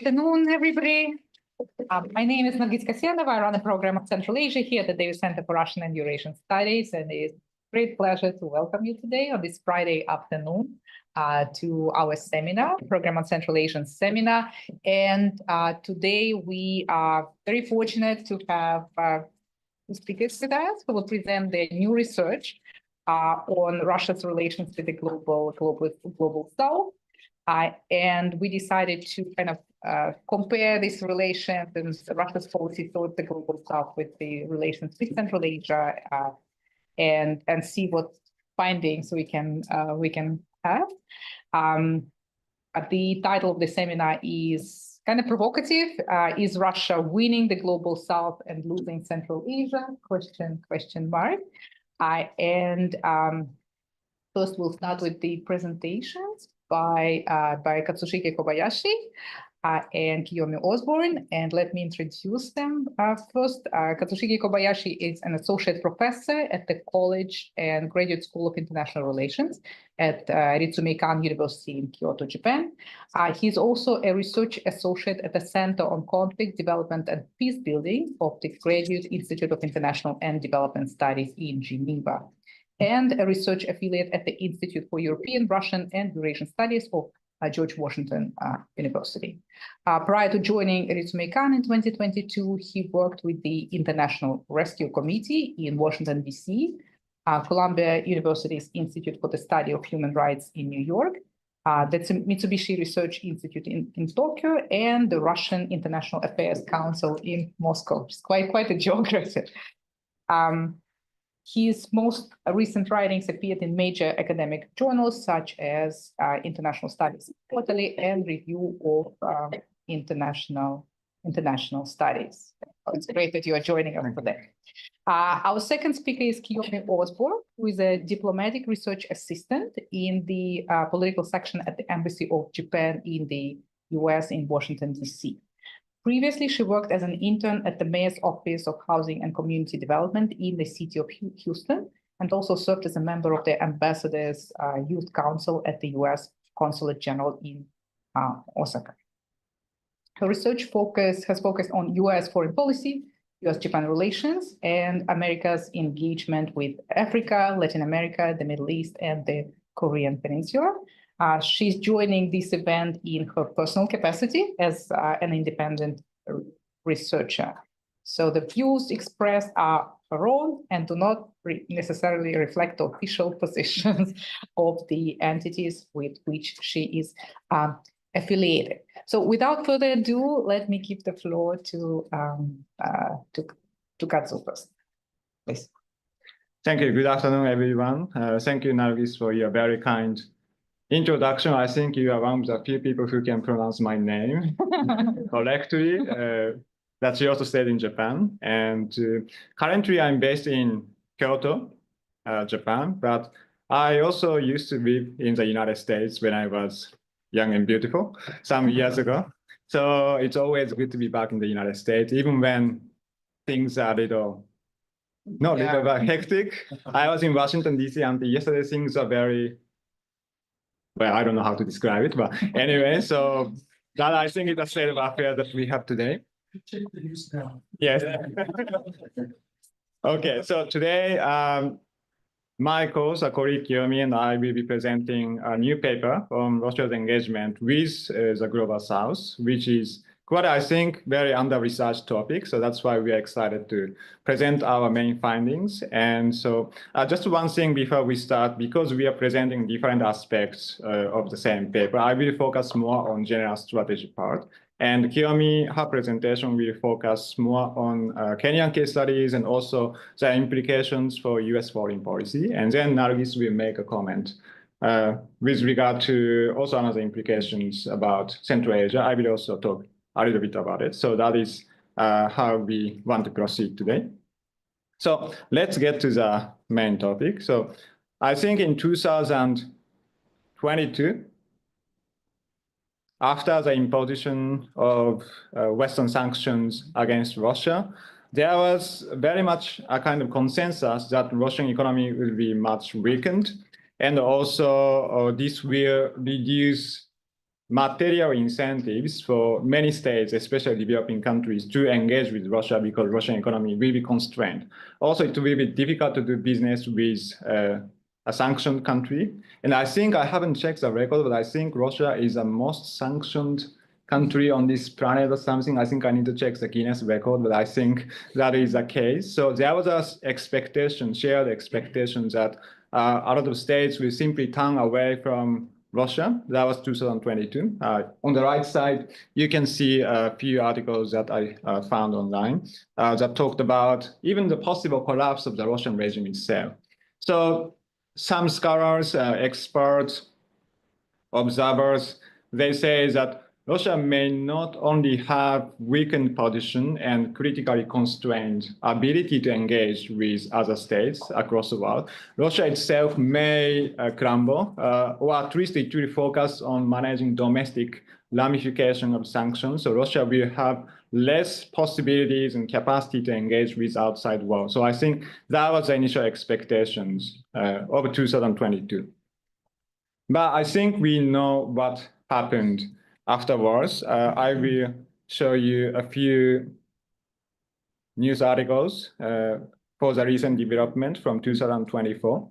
Afternoon, everybody. My name is Nargis Kasyanova. I run a program of Central Asia here at the Davis Center for Russian and Eurasian Studies, and it's a great pleasure to welcome you today on this Friday afternoon to our seminar, Program on Central Asian Seminar. And today we are very fortunate to have speakers with us who will present their new research on Russia's relations with the global South. And we decided to kind of compare these relations and Russia's policy towards the global South with the relations with Central Asia, and see what findings we can have. The title of the seminar is kind of provocative. Is Russia winning the global South and losing Central Asia? Question mark. First, we'll start with the presentations by Kazushige Kobayashi and Kiyomi Osborn, and let me introduce them. First, Kazushige Kobayashi is an associate professor at the College and Graduate School of International Relations at Ritsumeikan University in Kyoto, Japan. He's also a research associate at the Center on Conflict, Development, and Peace Building of the Graduate Institute of International and Development Studies in Geneva, and a research affiliate at the Institute for European, Russian, and Eurasian Studies of George Washington University. Prior to joining Ritsumeikan in 2022, he worked with the International Rescue Committee in Washington, D.C., Columbia University's Institute for the Study of Human Rights in New York, the Mitsubishi Research Institute in Tokyo, and the Russian International Affairs Council in Moscow. It's quite a geography. His most recent writings appeared in major academic journals such as International Studies Quarterly and Review of International Studies. It's great that you are joining us today. Our second speaker is Kiyomi Osborn, who is a diplomatic research assistant in the political section at the Embassy of Japan in the US in Washington, D.C. Previously, she worked as an intern at the Mayor's Office of Housing and Community Development in the city of Houston, and also served as a member of the Ambassador's Youth Council at the US Consulate General in Osaka. Her research has focused on US foreign policy, US-Japan relations, and America's engagement with Africa, Latin America, the Middle East, and the Korean Peninsula. She's joining this event in her personal capacity as an independent researcher. So the views expressed are her own and do not necessarily reflect the official positions of the entities with which she is affiliated. So without further ado, let me give the floor to Kazu first, please. Thank you. Good afternoon, everyone. Thank you, Nargis, for your very kind introduction. I think you are one of the few people who can pronounce my name correctly. That she also stayed in Japan. And currently I'm based in Kyoto, Japan, but I also used to live in the United States when I was young and beautiful some years ago. So it's always good to be back in the United States, even when things are little but hectic. I was in Washington, D.C. until yesterday. Things are very, well, I don't know how to describe it, but anyway, so that I think is the state of affairs that we have today. Check the news now. Yes. Okay, so today, my colleague Kiyomi and I will be presenting a new paper on Russia's engagement with the Global South, which is quite, I think, very under-researched topic. So that's why we are excited to present our main findings. And so just one thing before we start, because we are presenting different aspects of the same paper, I will focus more on general strategy part. And Kiyomi, her presentation will focus more on Kenyan case studies and also the implications for US foreign policy. And then Nargis will make a comment with regard to also another implications about Central Asia. I will also talk a little bit about it. So that is how we want to proceed today. So let's get to the main topic. So I think in 2022, after the imposition of Western sanctions against Russia, there was very much a kind of consensus that Russian economy will be much weakened. And also this will reduce material incentives for many states, especially developing countries, to engage with Russia because Russian economy will be constrained. Also, it will be difficult to do business with a sanctioned country. And I think I haven't checked the record, but I think Russia is the most sanctioned country on this planet or something. I think I need to check the Guinness record, but I think that is the case. So there was a expectation, shared expectation that a lot of states will simply turn away from Russia. That was 2022. On the right side, you can see a few articles that I found online that talked about even the possible collapse of the Russian regime itself. So some scholars, experts, observers, they say that Russia may not only have weakened position and critically constrained ability to engage with other states across the world. Russia itself may crumble, or at least it will focus on managing domestic ramification of sanctions. So Russia will have less possibilities and capacity to engage with outside world. So I think that was the initial expectations of 2022. But I think we know what happened afterwards. I will show you a few news articles for the recent development from 2024.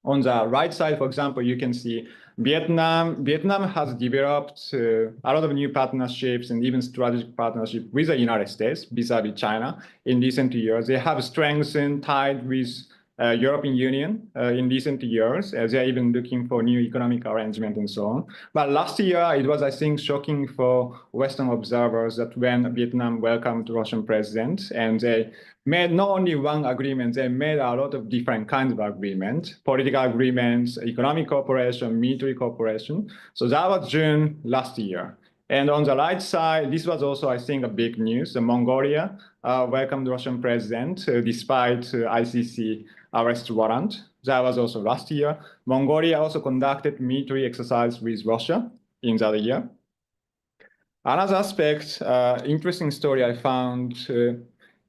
On the right side, for example, you can see Vietnam. Vietnam has developed a lot of new partnerships and even strategic partnership with the United States vis-a-vis China in recent years. They have strengthened ties with European Union in recent years, as they're even looking for new economic arrangement and so on. But last year, it was, I think, shocking for Western observers that when Vietnam welcomed the Russian president, and they made not only one agreement, they made a lot of different kinds of agreements, political agreements, economic cooperation, military cooperation. So that was June last year. And on the right side, this was also, I think, a big news. Mongolia welcomed the Russian president despite ICC arrest warrant. That was also last year. Mongolia also conducted military exercise with Russia in that year. Another aspect, interesting story I found,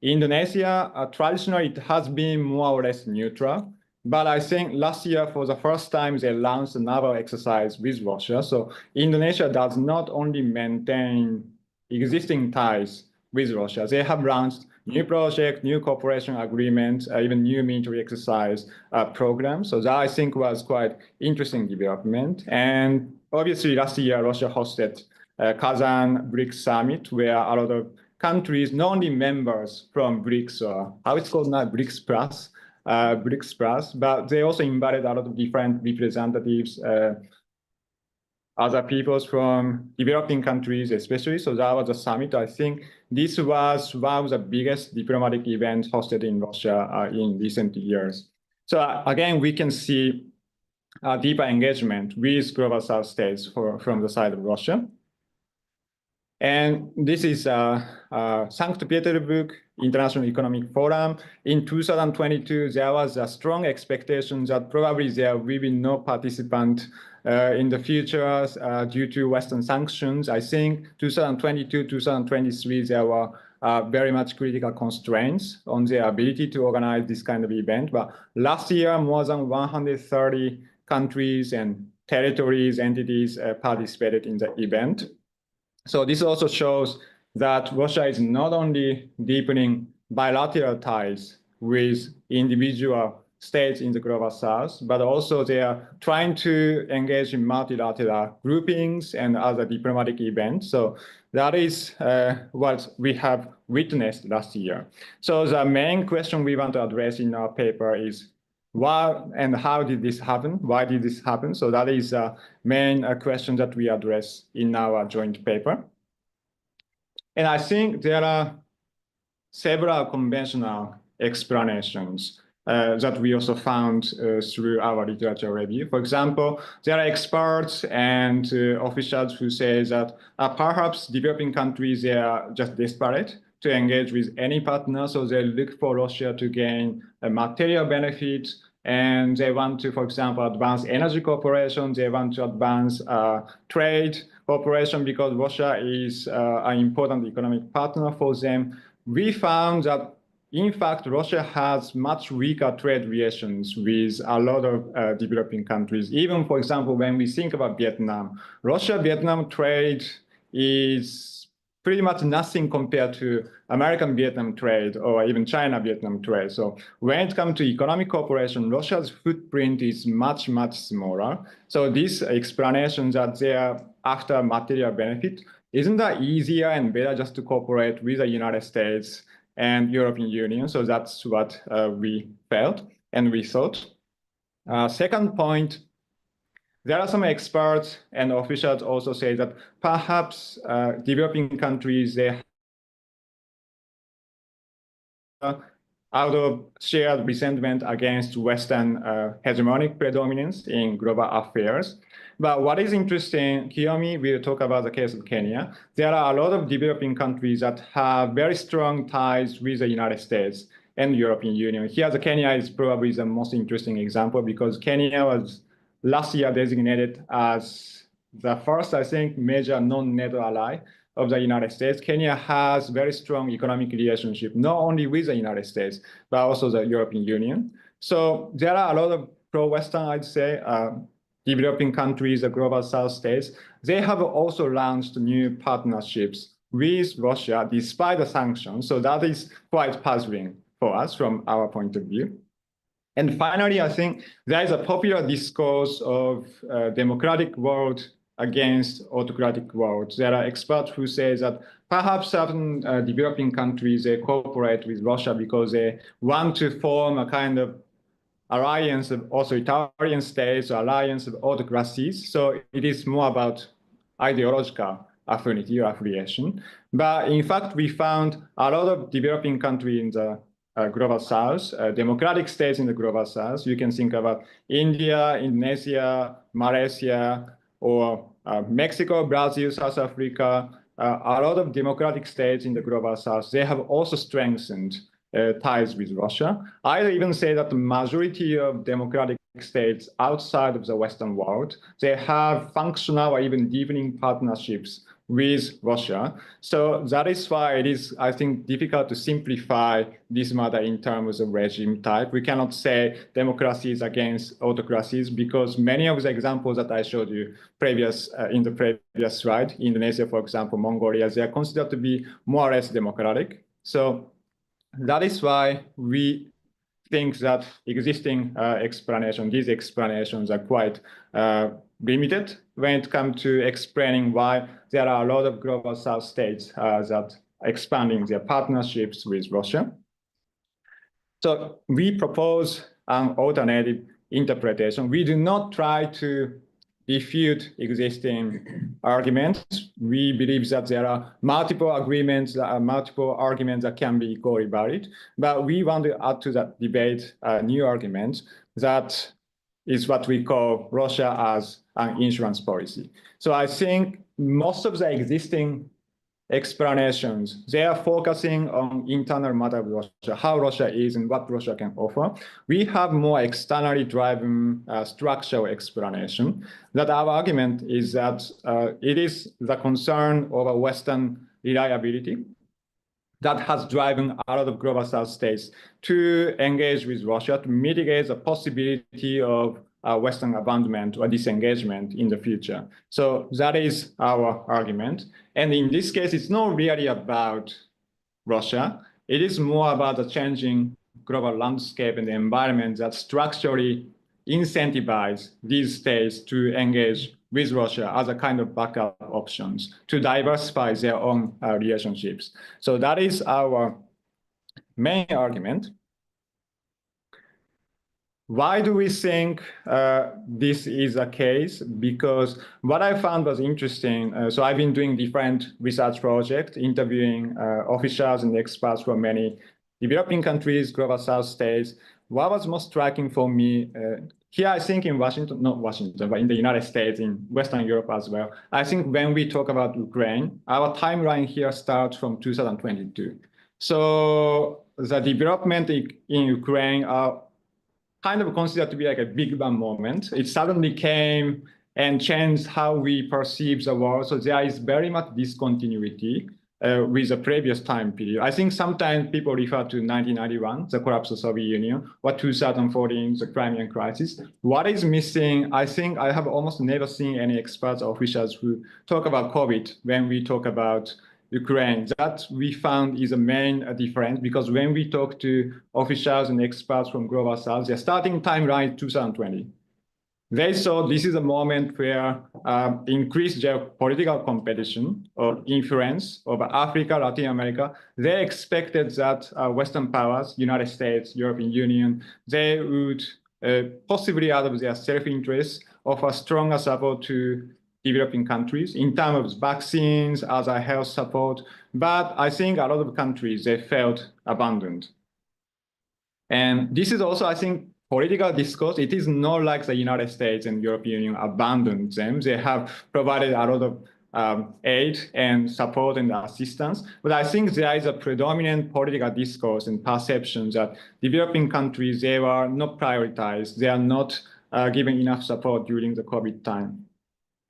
Indonesia, traditionally it has been more or less neutral. But I think last year, for the first time, they launched a naval exercise with Russia. So Indonesia does not only maintain existing ties with Russia, they have launched new project, new cooperation agreements, even new military exercise programs. So that I think was quite interesting development. And obviously last year, Russia hosted Kazan BRICS summit, where a lot of countries, not only members from BRICS, or how it's called now, BRICS Plus, but they also invited a lot of different representatives, other peoples from developing countries, especially. So that was a summit. I think this was one of the biggest diplomatic events hosted in Russia in recent years. So again, we can see a deeper engagement with Global South states from the side of Russia. And this is St. Petersburg International Economic Forum. In 2022, there was a strong expectation that probably there will be no participant in the future due to Western sanctions. I think 2022, 2023, there were very much critical constraints on their ability to organize this kind of event. But last year, more than 130 countries and territories, entities participated in the event. So this also shows that Russia is not only deepening bilateral ties with individual states in the Global South, but also they are trying to engage in multilateral groupings and other diplomatic events. So that is what we have witnessed last year. So the main question we want to address in our paper is why and how did this happen? Why did this happen? So that is the main question that we address in our joint paper. And I think there are several conventional explanations that we also found through our literature review. For example, there are experts and officials who say that perhaps developing countries, they are just desperate to engage with any partner. So they look for Russia to gain a material benefit, and they want to, for example, advance energy cooperation. They want to advance trade cooperation because Russia is an important economic partner for them. We found that in fact, Russia has much weaker trade relations with a lot of developing countries. Even, for example, when we think about Vietnam, Russia-Vietnam trade is pretty much nothing compared to American-Vietnam trade or even China-Vietnam trade. So when it comes to economic cooperation, Russia's footprint is much, much smaller. So this explanation that they are after material benefit, isn't that easier and better just to cooperate with the United States and European Union? So that's what we felt and we thought. Second point, there are some experts and officials also say that perhaps developing countries, they out of shared resentment against Western hegemonic predominance in global affairs. But what is interesting, Kiyomi will talk about the case of Kenya. There are a lot of developing countries that have very strong ties with the United States and the European Union. Here, Kenya is probably the most interesting example because Kenya was last year designated as the first, I think, major non-NATO ally of the United States. Kenya has very strong economic relationship, not only with the United States, but also the European Union. So there are a lot of pro-Western, I'd say, developing countries, the global South states. They have also launched new partnerships with Russia despite the sanctions. So that is quite puzzling for us from our point of view. And finally, I think there is a popular discourse of democratic world against autocratic world. There are experts who say that perhaps certain developing countries, they cooperate with Russia because they want to form a kind of alliance of authoritarian states or alliance of autocracies. So it is more about ideological affinity or affiliation. But in fact, we found a lot of developing countries in the global south, democratic states in the global south. You can think about India, Indonesia, Malaysia, or Mexico, Brazil, South Africa, a lot of democratic states in the global south. They have also strengthened ties with Russia. I even say that the majority of democratic states outside of the Western world, they have functional or even deepening partnerships with Russia. So that is why it is, I think, difficult to simplify this matter in terms of regime type. We cannot say democracies against autocracies because many of the examples that I showed you in the previous slide, Indonesia, for example, Mongolia, they are considered to be more or less democratic. So that is why we think that existing these explanations are quite limited when it comes to explaining why there are a lot of global South states that are expanding their partnerships with Russia. So we propose an alternative interpretation. We do not try to refute existing arguments. We believe that there are multiple arguments that can be equally valid, but we want to add to that debate new arguments that is what we call Russia as an insurance policy. So I think most of the existing explanations, they are focusing on internal matter of Russia, how Russia is and what Russia can offer. We have more externally driven structural explanation that our argument is that it is the concern over Western reliability that has driven a lot of global South states to engage with Russia to mitigate the possibility of Western abandonment or disengagement in the future. So that is our argument. And in this case, it's not really about Russia. It is more about the changing global landscape and the environment that structurally incentivize these states to engage with Russia as a kind of backup options to diversify their own relationships. So that is our main argument. Why do we think this is a case? Because what I found was interesting. So I've been doing different research projects, interviewing officials and experts from many developing countries, global South states. What was most striking for me here, I think in Washington, not Washington, but in the United States, in Western Europe as well, I think when we talk about Ukraine, our timeline here starts from 2022. So the development in Ukraine are kind of considered to be like a big bang moment. It suddenly came and changed how we perceive the world. So there is very much discontinuity with the previous time period. I think sometimes people refer to 1991, the collapse of the Soviet Union, or 2014, the Crimean crisis. What is missing? I think I have almost never seen any experts or officials who talk about COVID when we talk about Ukraine. That we found is a main difference, because when we talk to officials and experts from Global South, their starting timeline is 2020. They saw this is a moment where increased geopolitical competition or influence over Africa, Latin America. They expected that Western powers, United States, European Union, they would possibly out of their self-interest offer stronger support to developing countries in terms of vaccines, other health support. But I think a lot of countries, they felt abandoned. And this is also, I think, political discourse. It is not like the United States and European Union abandoned them. They have provided a lot of aid and support and assistance. But I think there is a predominant political discourse and perception that developing countries, they were not prioritized. They are not given enough support during the COVID time.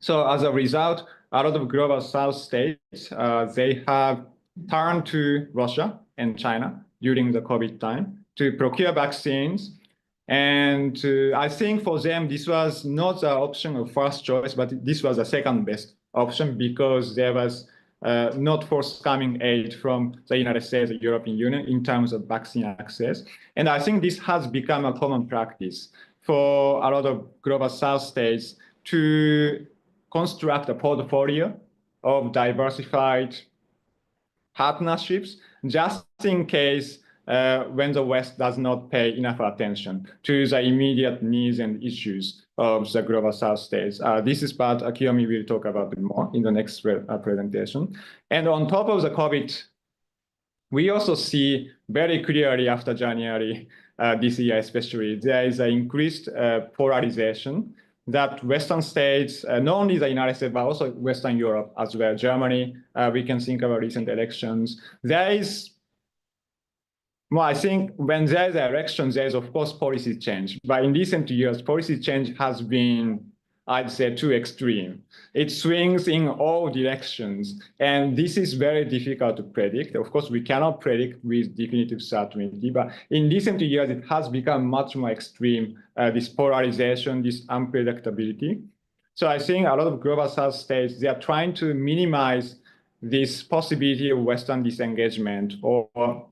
So as a result, a lot of Global South states, they have turned to Russia and China during the COVID time to procure vaccines. And I think for them, this was not the option of first choice, but this was the second best option, because there was not forthcoming aid from the United States and European Union in terms of vaccine access. And I think this has become a common practice for a lot of Global South states to construct a portfolio of diversified partnerships, just in case when the West does not pay enough attention to the immediate needs and issues of the Global South states. This is part Kiyomi will talk about it more in the next presentation. And on top of the COVID, we also see very clearly after January this year, especially, there is an increased polarization that Western states, not only the United States, but also Western Europe as well, Germany, we can think about recent elections. There is, well, I think when there is elections, there is, of course, policy change. But in recent years, policy change has been, I'd say, too extreme. It swings in all directions. And this is very difficult to predict. Of course, we cannot predict with definitive certainty. But in recent years, it has become much more extreme, this polarization, this unpredictability. So I think a lot of Global South states, they are trying to minimize this possibility of Western disengagement or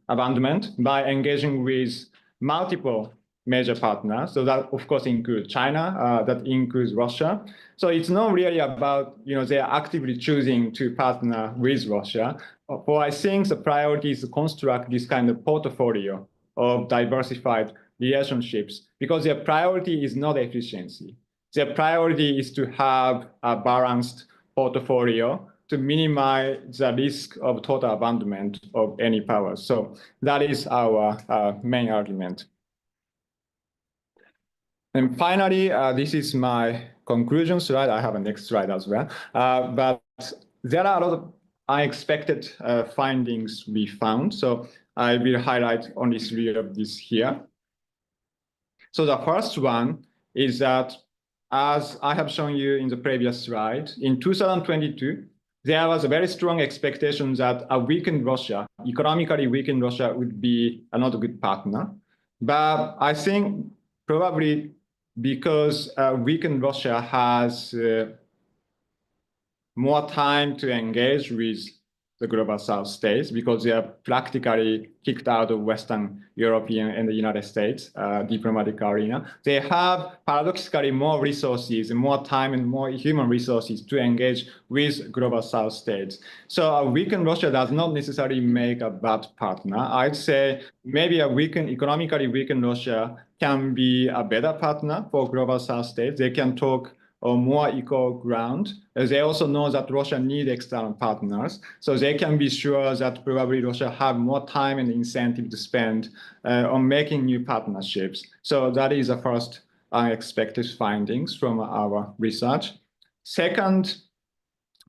abandonment by engaging with multiple major partners. So that, of course, includes China, that includes Russia. So it's not really about, they are actively choosing to partner with Russia. For I think the priority is to construct this kind of portfolio of diversified relationships, because their priority is not efficiency. Their priority is to have a balanced portfolio to minimize the risk of total abandonment of any power. So that is our main argument. And finally, this is my conclusion slide. I have a next slide as well. But there are a lot of unexpected findings we found. So I will highlight only 3 of these here. So the first one is that, as I have shown you in the previous slide, in 2022, there was a very strong expectation that a weakened Russia, economically weakened Russia, would be another good partner. But I think probably because weakened Russia has more time to engage with the Global South states, because they are practically kicked out of Western European and the United States diplomatic arena. They have paradoxically more resources and more time and more human resources to engage with Global South states. So a weakened Russia does not necessarily make a bad partner. I'd say maybe a economically weakened Russia can be a better partner for Global South states. They can talk on more equal ground. They also know that Russia needs external partners, so they can be sure that probably Russia have more time and incentive to spend on making new partnerships. So that is the first unexpected findings from our research. Second,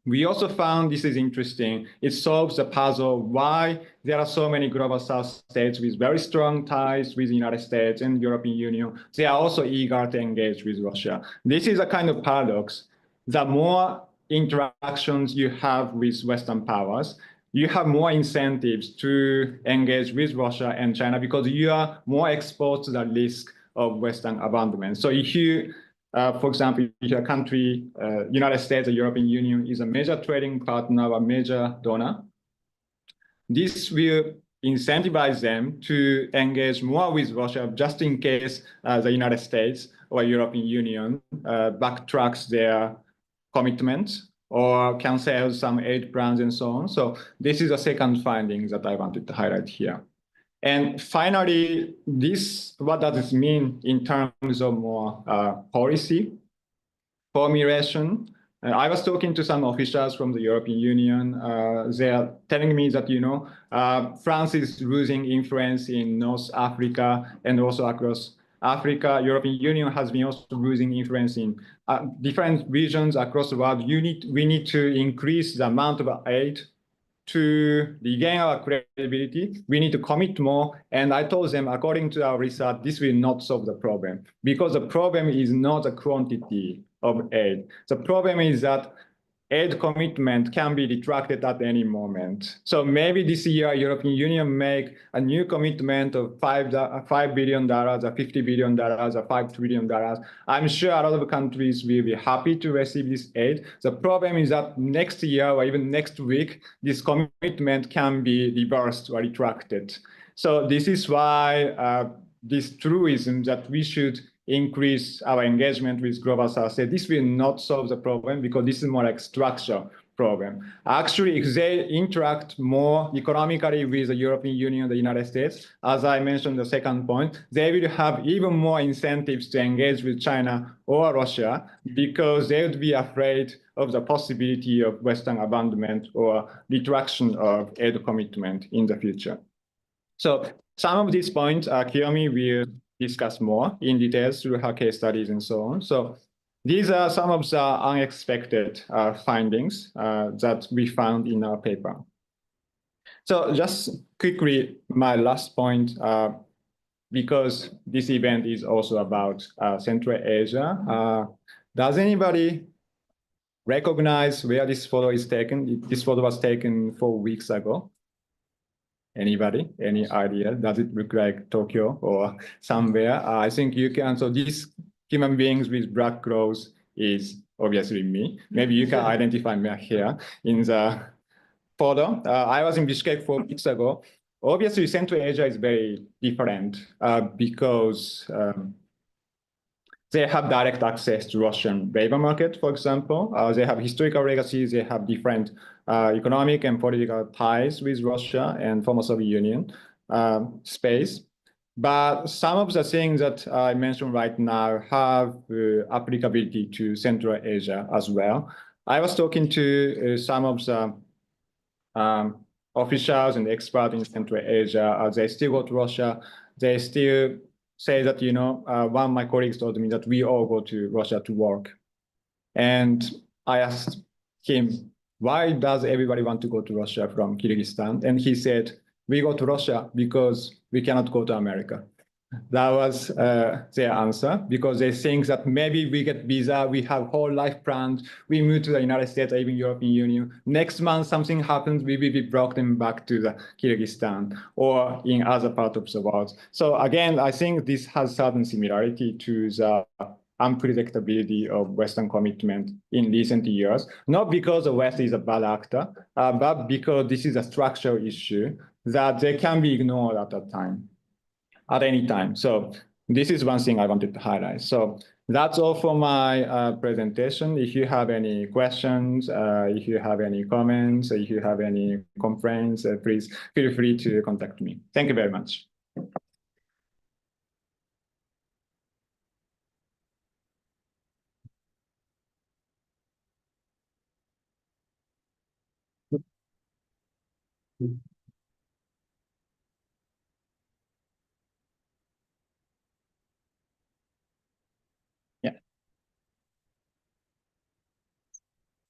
we also found, this is interesting, it solves the puzzle why there are so many Global South states with very strong ties with the United States and European Union. They are also eager to engage with Russia. This is a kind of paradox. The more interactions you have with Western powers, you have more incentives to engage with Russia and China because you are more exposed to the risk of Western abandonment. So if you, for example, if your country, United States, the European Union is a major trading partner, a major donor, this will incentivize them to engage more with Russia just in case the United States or European Union backtracks their commitments or cancels some aid plans and so on. So this is a second finding that I wanted to highlight here. And finally, what does this mean in terms of more policy formulation? I was talking to some officials from the European Union. They are telling me that, France is losing influence in North Africa and also across Africa. European Union has been also losing influence in different regions across the world. We need to increase the amount of aid to regain our credibility. We need to commit more. And I told them, according to our research, this will not solve the problem because the problem is not the quantity of aid. The problem is that aid commitment can be retracted at any moment. So maybe this year, European Union make a new commitment of $5 billion, or $50 billion, or $5 trillion. I'm sure a lot of countries will be happy to receive this aid. The problem is that next year or even next week, this commitment can be reversed or retracted. So this is why this truism that we should increase our engagement with Global South. This will not solve the problem because this is more like structural problem. Actually, if they interact more economically with the European Union, the United States, as I mentioned the second point, they will have even more incentives to engage with China or Russia because they would be afraid of the possibility of Western abandonment or retraction of aid commitment in the future. So some of these points, Kiyomi will discuss more in details through her case studies and so on. So these are some of the unexpected findings that we found in our paper. So just quickly, my last point, because this event is also about Central Asia. Does anybody recognize where this photo is taken? This photo was taken 4 weeks ago. Anybody? Any idea? Does it look like Tokyo or somewhere? I think you can. So these human beings with black clothes is obviously me. Maybe you can identify me here in the photo. I was in Bishkek 4 weeks ago. Obviously, Central Asia is very different because they have direct access to Russian labor market, for example. They have historical legacies. They have different economic and political ties with Russia and former Soviet Union space. But some of the things that I mentioned right now have applicability to Central Asia as well. I was talking to some of the officials and experts in Central Asia. They still go to Russia. They still say that, one of my colleagues told me that we all go to Russia to work. And I asked him, why does everybody want to go to Russia from Kyrgyzstan? And he said, we go to Russia because we cannot go to America. That was their answer, because they think that maybe we get visa, we have whole life planned, we move to the United States or even European Union. Next month, something happens, we will be brought them back to the Kyrgyzstan or in other parts of the world. So again, I think this has certain similarity to the unpredictability of Western commitment in recent years, not because the West is a bad actor, but because this is a structural issue that they can be ignored at that time. At any time. So this is one thing I wanted to highlight. So that's all for my presentation. If you have any questions, if you have any comments, if you have any complaints, please feel free to contact me. Thank you very much.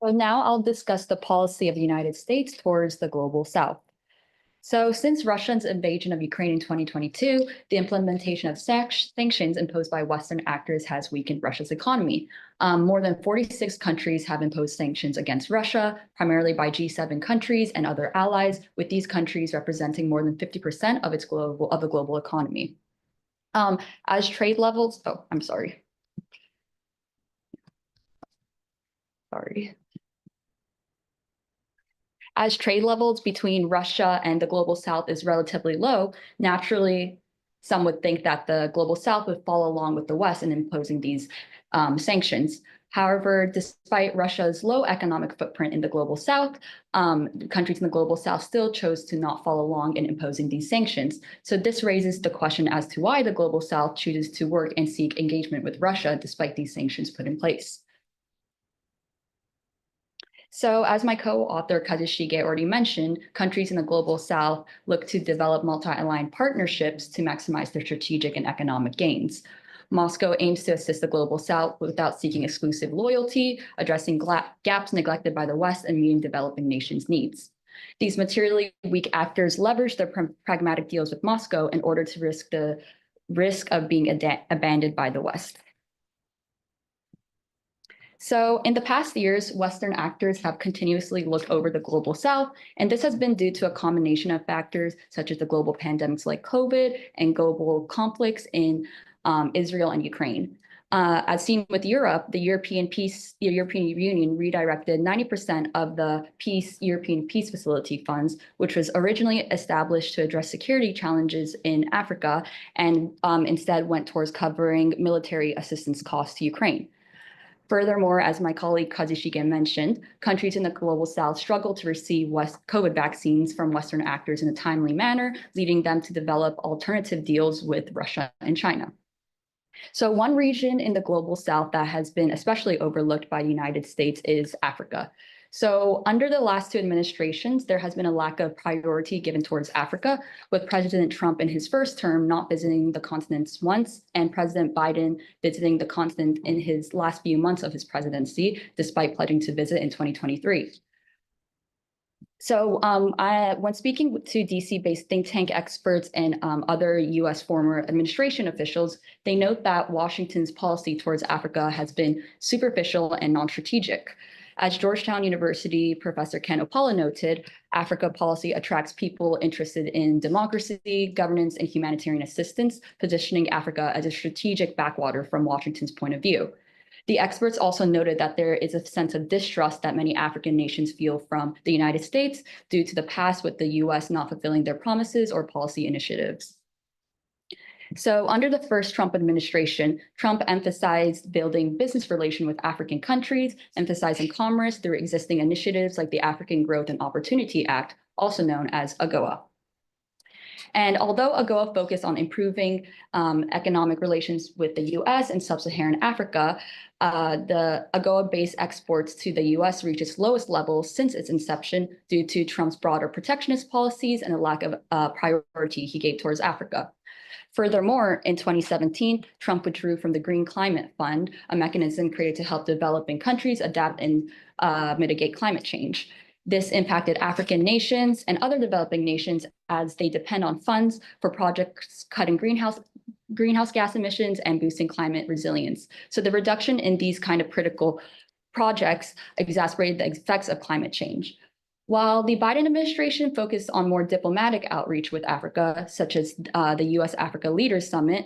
So now I'll discuss the policy of the United States towards the Global South. So since Russia's invasion of Ukraine in 2022, the implementation of sanctions imposed by Western actors has weakened Russia's economy. More than 46 countries have imposed sanctions against Russia, primarily by G7 countries and other allies, with these countries representing more than 50% of the global economy. As trade levels, oh, I'm sorry. As trade levels between Russia and the global south is relatively low, naturally, some would think that the global south would follow along with the West in imposing these sanctions. However, despite Russia's low economic footprint in the global south, countries in the global south still chose to not follow along in imposing these sanctions. So this raises the question as to why the global south chooses to work and seek engagement with Russia despite these sanctions put in place. So as my co-author Kazushige already mentioned, countries in the global south look to develop multi-aligned partnerships to maximize their strategic and economic gains. Moscow aims to assist the global south without seeking exclusive loyalty, addressing gaps neglected by the West and meeting developing nations' needs. These materially weak actors leverage their pragmatic deals with Moscow in order to risk the risk of being abandoned by the West. So in the past years, Western actors have continuously looked over the global south, and this has been due to a combination of factors such as the global pandemics like COVID and global conflicts in Israel and Ukraine. As seen with Europe, the European Union redirected 90% of the European Peace Facility funds, which was originally established to address security challenges in Africa, and instead went towards covering military assistance costs to Ukraine. Furthermore, as my colleague Kazushige mentioned, countries in the global south struggle to receive COVID vaccines from Western actors in a timely manner, leading them to develop alternative deals with Russia and China. So one region in the global south that has been especially overlooked by the United States is Africa. So under the last two administrations, there has been a lack of priority given towards Africa, with President Trump in his first term not visiting the continent once, and President Biden visiting the continent in his last few months of his presidency, despite pledging to visit in 2023. So when speaking to DC-based think tank experts and other US former administration officials, they note that Washington's policy towards Africa has been superficial and non-strategic. As Georgetown University professor Ken Opala noted, Africa policy attracts people interested in democracy, governance, and humanitarian assistance, positioning Africa as a strategic backwater from Washington's point of view. The experts also noted that there is a sense of distrust that many African nations feel from the United States due to the past with the US not fulfilling their promises or policy initiatives. So under the first Trump administration, Trump emphasized building business relations with African countries, emphasizing commerce through existing initiatives like the African Growth and Opportunity Act, also known as AGOA. And although AGOA focused on improving economic relations with the US and sub-Saharan Africa, the AGOA-based exports to the US reached its lowest level since its inception due to Trump's broader protectionist policies and a lack of priority he gave towards Africa. Furthermore, in 2017, Trump withdrew from the Green Climate Fund, a mechanism created to help developing countries adapt and mitigate climate change. This impacted African nations and other developing nations as they depend on funds for projects cutting greenhouse gas emissions and boosting climate resilience. So the reduction in these kind of critical projects exacerbated the effects of climate change. While the Biden administration focused on more diplomatic outreach with Africa, such as the US-Africa Leaders Summit,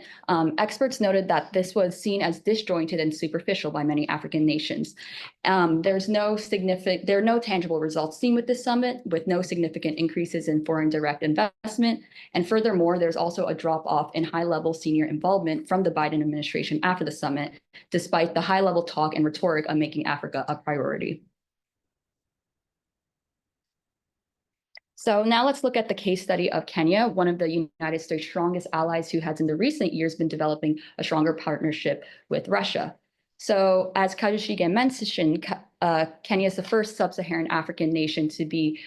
experts noted that this was seen as disjointed and superficial by many African nations. There are no tangible results seen with this summit, with no significant increases in foreign direct investment. And furthermore, there's also a drop-off in high-level senior involvement from the Biden administration after the summit, despite the high-level talk and rhetoric of making Africa a priority. So now let's look at the case study of Kenya, one of the United States' strongest allies who has in the recent years been developing a stronger partnership with Russia. So as Kazushige mentioned, Kenya is the first sub-Saharan African nation to be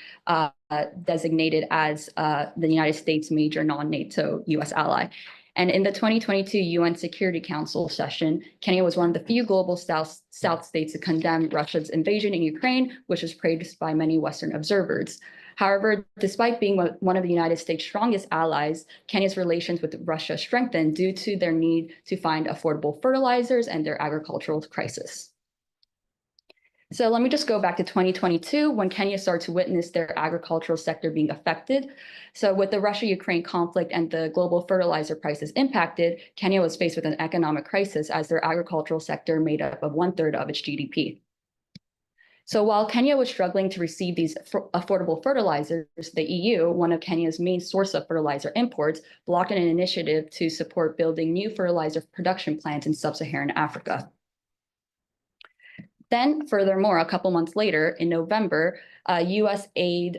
designated as the United States' major non-NATO US ally. And in the 2022 UN Security Council session, Kenya was one of the few global South states to condemn Russia's invasion in Ukraine, which was praised by many Western observers. However, despite being one of the United States' strongest allies, Kenya's relations with Russia strengthened due to their need to find affordable fertilizers and their agricultural crisis. So let me just go back to 2022 when Kenya started to witness their agricultural sector being affected. So with the Russia-Ukraine conflict and the global fertilizer prices impacted, Kenya was faced with an economic crisis as their agricultural sector made up of 1/3 of its GDP. So while Kenya was struggling to receive these affordable fertilizers, the EU, one of Kenya's main source of fertilizer imports, blocked an initiative to support building new fertilizer production plants in sub-Saharan Africa. Then, furthermore, a couple months later, in November, USAID's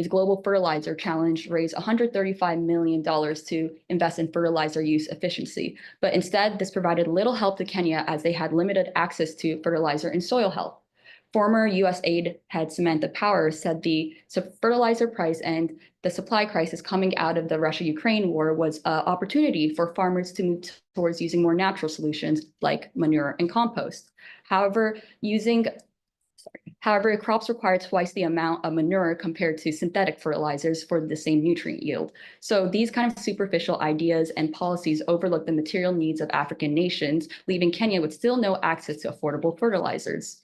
Global Fertilizer Challenge raised $135 million to invest in fertilizer use efficiency. But instead, this provided little help to Kenya as they had limited access to fertilizer and soil health. Former USAID head Samantha Power said the fertilizer price and the supply crisis coming out of the Russia-Ukraine war was an opportunity for farmers to move towards using more natural solutions like manure and compost. However, crops require twice the amount of manure compared to synthetic fertilizers for the same nutrient yield. So these kind of superficial ideas and policies overlook the material needs of African nations, leaving Kenya with still no access to affordable fertilizers.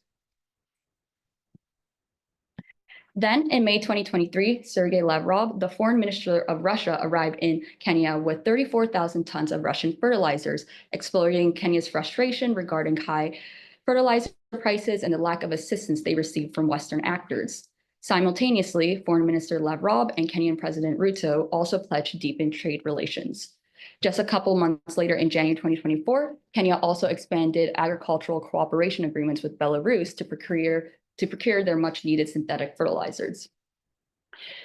Then in May 2023, Sergei Lavrov, the foreign minister of Russia, arrived in Kenya with 34,000 tons of Russian fertilizers, exploring Kenya's frustration regarding high fertilizer prices and the lack of assistance they received from Western actors. Simultaneously, Foreign Minister Lavrov and Kenyan President Ruto also pledged to deepen trade relations. Just a couple months later, in January 2024, Kenya also expanded agricultural cooperation agreements with Belarus to procure their much-needed synthetic fertilizers.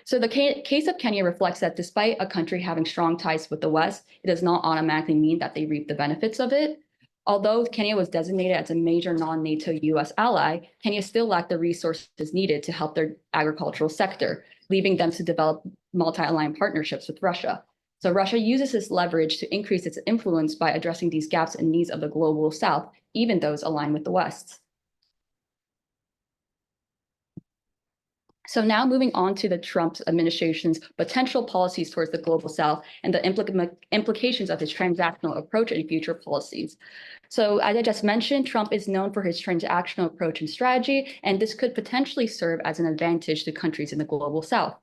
So the case of Kenya reflects that despite a country having strong ties with the West, it does not automatically mean that they reap the benefits of it. Although Kenya was designated as a major non-NATO US ally, Kenya still lacked the resources needed to help their agricultural sector, leaving them to develop multi-aligned partnerships with Russia. So Russia uses this leverage to increase its influence by addressing these gaps and needs of the global South, even those aligned with the West. So now moving on to the Trump administration's potential policies towards the global South and the implications of his transactional approach and future policies. So as I just mentioned, Trump is known for his transactional approach and strategy, and this could potentially serve as an advantage to countries in the global South.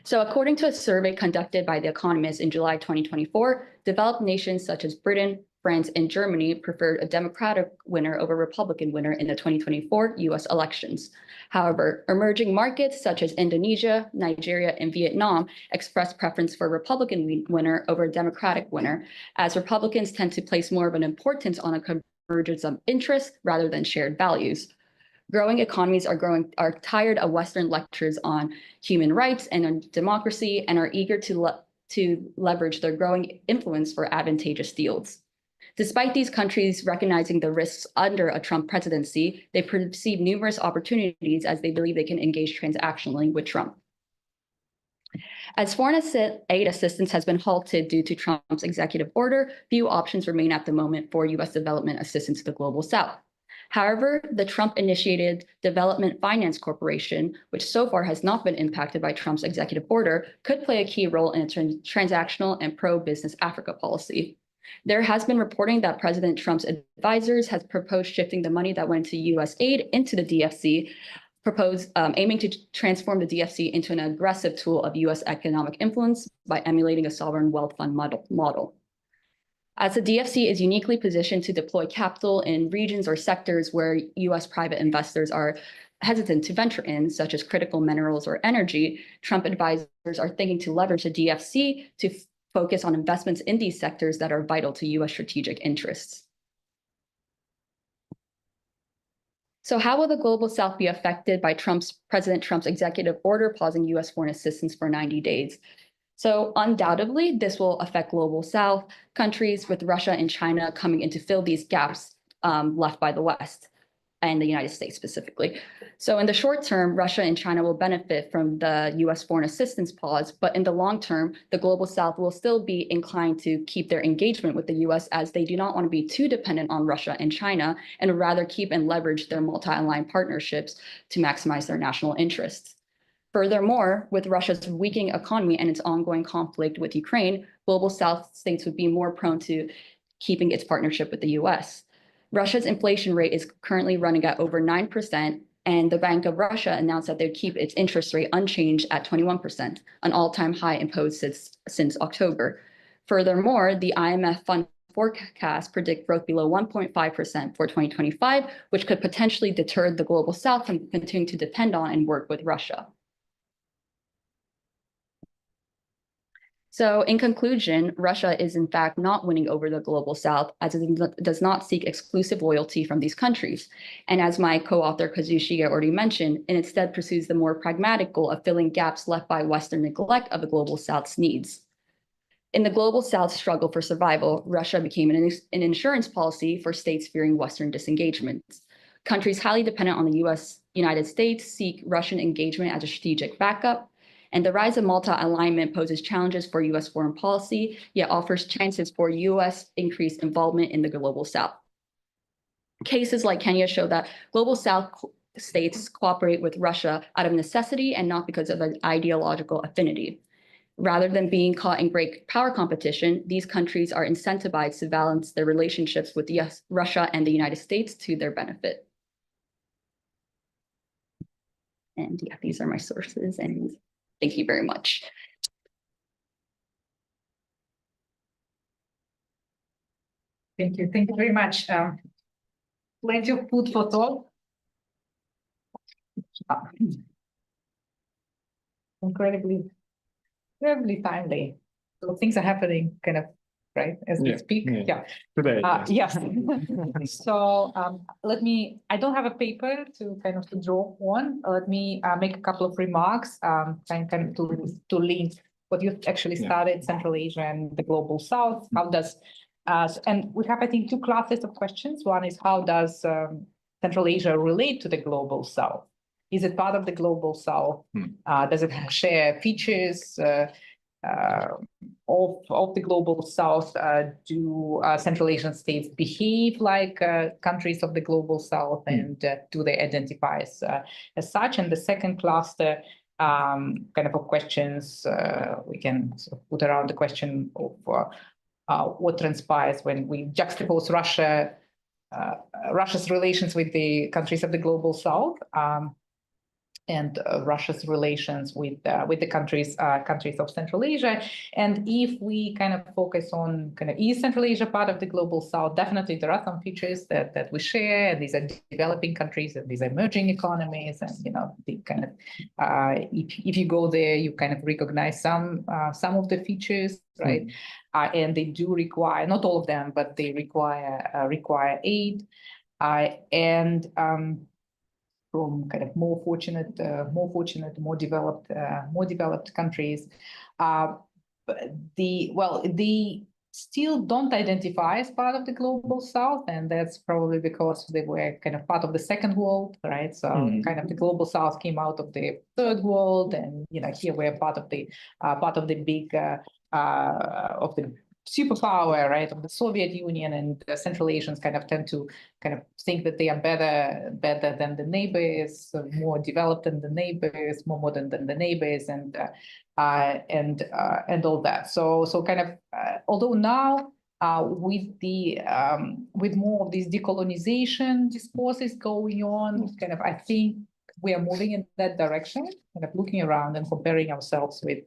So according to a survey conducted by The Economist in July 2024, developed nations such as Britain, France, and Germany preferred a Democratic winner over a Republican winner in the 2024 US elections. However, emerging markets such as Indonesia, Nigeria, and Vietnam expressed preference for a Republican winner over a Democratic winner, as Republicans tend to place more of an importance on a convergence of interests rather than shared values. Growing economies are tired of Western lectures on human rights and on democracy and are eager to leverage their growing influence for advantageous deals. Despite these countries recognizing the risks under a Trump presidency, they perceive numerous opportunities as they believe they can engage transactionally with Trump. As foreign aid assistance has been halted due to Trump's executive order, few options remain at the moment for U.S. development assistance to the global South. However, the Trump-initiated Development Finance Corporation, which so far has not been impacted by Trump's executive order, could play a key role in a transactional and pro-business Africa policy. There has been reporting that President Trump's advisors has proposed shifting the money that went to U.S. aid into the DFC, aiming to transform the DFC into an aggressive tool of U.S. economic influence by emulating a sovereign wealth fund model. As the DFC is uniquely positioned to deploy capital in regions or sectors where U.S. private investors are hesitant to venture in, such as critical minerals or energy, Trump advisors are thinking to leverage the DFC to focus on investments in these sectors that are vital to U.S. strategic interests. So how will the global South be affected by President Trump's executive order pausing U.S. foreign assistance for 90 days? So undoubtedly, this will affect global South countries, with Russia and China coming in to fill these gaps left by the West and the United States specifically. So in the short term, Russia and China will benefit from the US foreign assistance pause, but in the long term, the global South will still be inclined to keep their engagement with the US, as they do not want to be too dependent on Russia and China, and rather keep and leverage their multi-aligned partnerships to maximize their national interests. Furthermore, with Russia's weakening economy and its ongoing conflict with Ukraine, global South states would be more prone to keeping its partnership with the US. Russia's inflation rate is currently running at over 9%, and the Bank of Russia announced that they'd keep its interest rate unchanged at 21%, an all-time high imposed since October. Furthermore, the IMF fund forecast predict growth below 1.5% for 2025, which could potentially deter the global South from continuing to depend on and work with Russia. So in conclusion, Russia is in fact not winning over the global South, as it does not seek exclusive loyalty from these countries. And as my co-author Kazushige already mentioned, it instead pursues the more pragmatic goal of filling gaps left by Western neglect of the global South's needs. In the global South's struggle for survival, Russia became an insurance policy for states fearing Western disengagement. Countries highly dependent on the United States seek Russian engagement as a strategic backup. And the rise of multi-alignment poses challenges for US foreign policy, yet offers chances for US increased involvement in the global South. Cases like Kenya show that global South states cooperate with Russia out of necessity and not because of an ideological affinity. Rather than being caught in great power competition, these countries are incentivized to balance their relationships with Russia and the United States to their benefit. And yeah, these are my sources, and thank you very much. Thank you. Thank you very much. Plenty of food for thought. Incredibly timely. So things are happening kind of right as we speak. Yeah. Today. Yes. So I don't have a paper to kind of to draw on. Let me make a couple of remarks kind of to link what you actually started, Central Asia and the global South. How does and we have, I think, two classes of questions. One is how does Central Asia relate to the global South? Is it part of the global South? Does it share features of the global South? Do Central Asian states behave like countries of the global South, and do they identify as such? And the second cluster kind of questions we can sort of put around the question of what transpires when we juxtapose Russia's relations with the countries of the global South, and Russia's relations with the countries of Central Asia. And if we kind of focus on kind of East Central Asia part of the global South, definitely there are some features that we share. These are developing countries and these are emerging economies, and the kind of if you go there, you kind of recognize some of the features, right? And they do require, not all of them, but they require aid, and from kind of more fortunate, more developed countries. They still don't identify as part of the global South, and that's probably because they were kind of part of the second world, right? So kind of the global South came out of the third world, and here we're part of the big of the superpower, right, of the Soviet Union, and the Central Asians kind of tend to kind of think that they are better than the neighbors, more developed than the neighbors, more modern than the neighbors, and all that. So kind of although now with more of these decolonization discourses going on, kind of I think we are moving in that direction, kind of looking around and comparing ourselves with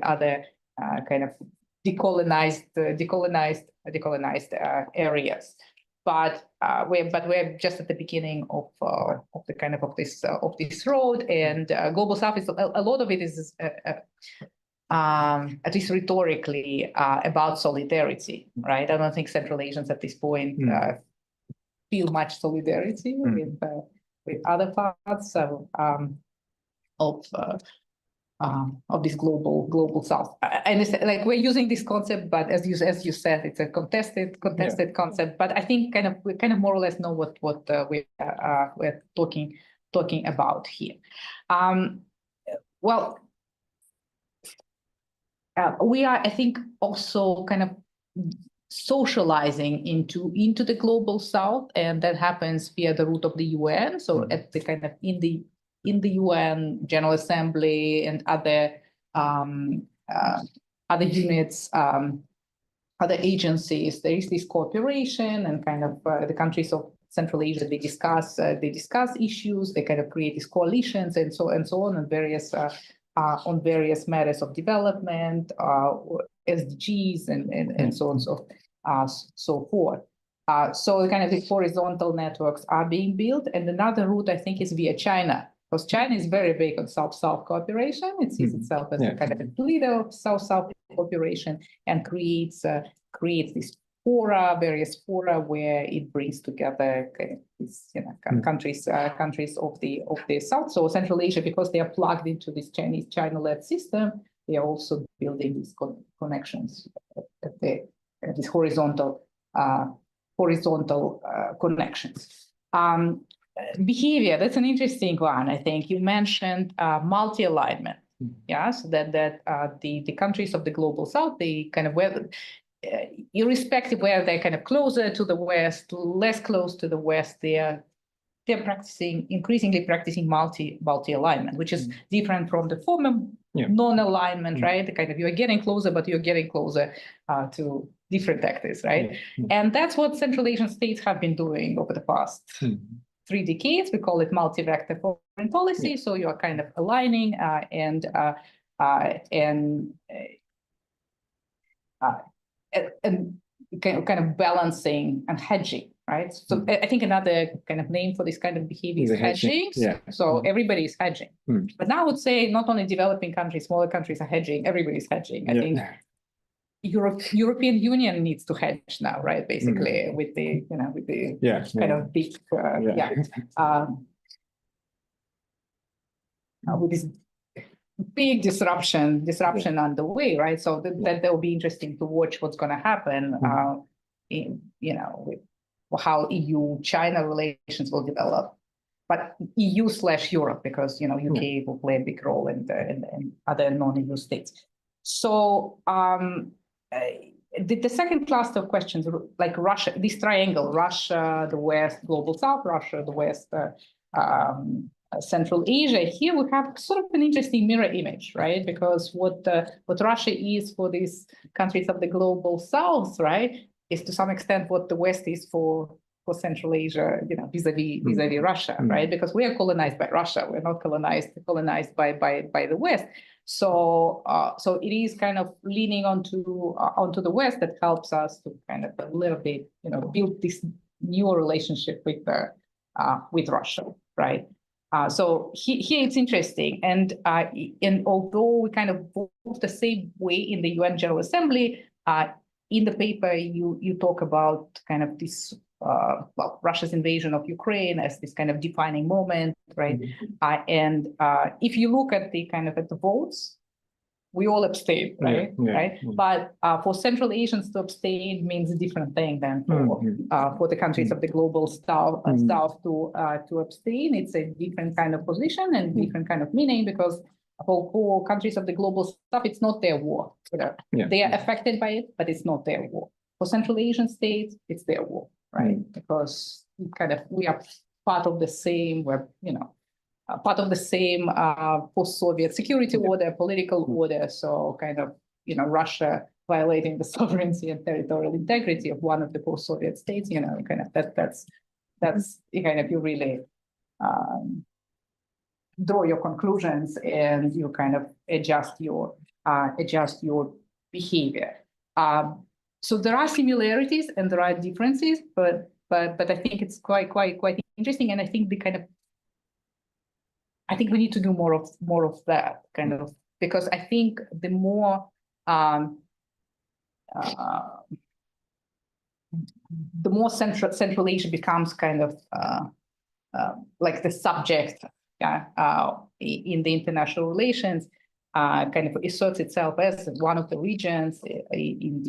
other kind of decolonized areas, but we're just at the beginning of the kind of this road, and global South is a lot of it is at least rhetorically about solidarity, right? I don't think Central Asians at this point feel much solidarity with other parts of this global South. And it's like we're using this concept, but as you said, it's a contested concept. But I think we kind of more or less know what we're talking about here. We are, I think, also kind of socializing into the global South, and that happens via the route of the UN. So at the kind of in the in the UN General Assembly and other units, other agencies, there is this cooperation, and kind of the countries of Central Asia, they discuss issues, they kind of create these coalitions and so on various matters of development, SDGs and so on so forth. So kind of the horizontal networks are being built, and another route I think is via China, because China is very big on South-South cooperation. It sees itself as a kind of a leader of South-South cooperation, and creates these various fora where it brings together these countries of the South. So Central Asia, because they are plugged into this China-led system, they are also building these connections at these horizontal connections. Behavior, that's an interesting one. I think you mentioned multi-alignment. Yeah, so that the countries of the global South, they kind of irrespective where they're kind of closer to the West, less close to the West, they're increasingly practicing multi-alignment, which is different from the former non-alignment, right? The kind of you're getting closer, but you're getting closer to different actors, right? And that's what Central Asian states have been doing over the past 3 decades. We call it multi-vector foreign policy. So you are kind of aligning and kind of balancing and hedging, right? So I think another kind of name for this kind of behavior is hedging. So everybody is hedging. But now I would say not only developing countries, smaller countries are hedging, everybody's hedging. I think European Union needs to hedge now, right? Basically, with the kind of big with this big disruption on the way, right? So that will be interesting to watch what's going to happen with how EU-China relations will develop, but EU/Europe, because UK will play a big role in other non-EU states. So the second cluster of questions, like Russia, this triangle, Russia, the West, global South, Russia, the West, Central Asia. Here we have sort of an interesting mirror image, right? Because what Russia is for these countries of the global South, right, is to some extent what the West is for Central Asia, vis-a-vis Russia, right? Because we are colonized by Russia, we're not colonized by the West. So it is kind of leaning onto the West that helps us to kind of a little bit, build this new relationship with Russia, right? So here it's interesting, and although we kind of move the same way in the UN General Assembly, in the paper you talk about kind of this Russia's invasion of Ukraine as this kind of defining moment, right? And if you look at the votes, we all abstain, right? Right. But for Central Asians to abstain means a different thing than for the countries of the global South to abstain. It's a different kind of position and different kind of meaning, because for countries of the global South, it's not their war. They are affected by it, but it's not their war. For Central Asian states, it's their war, right? Because we are part of the same, part of the same post-Soviet security order, political order. So Russia violating the sovereignty and territorial integrity of one of the post-Soviet states, that's you really draw your conclusions, and you kind of adjust your behavior. So there are similarities and there are differences, but I think it's quite interesting, and I think I think we need to do more of that because I think the more Central Asia becomes like the subject in the international relations, asserts itself as one of the regions in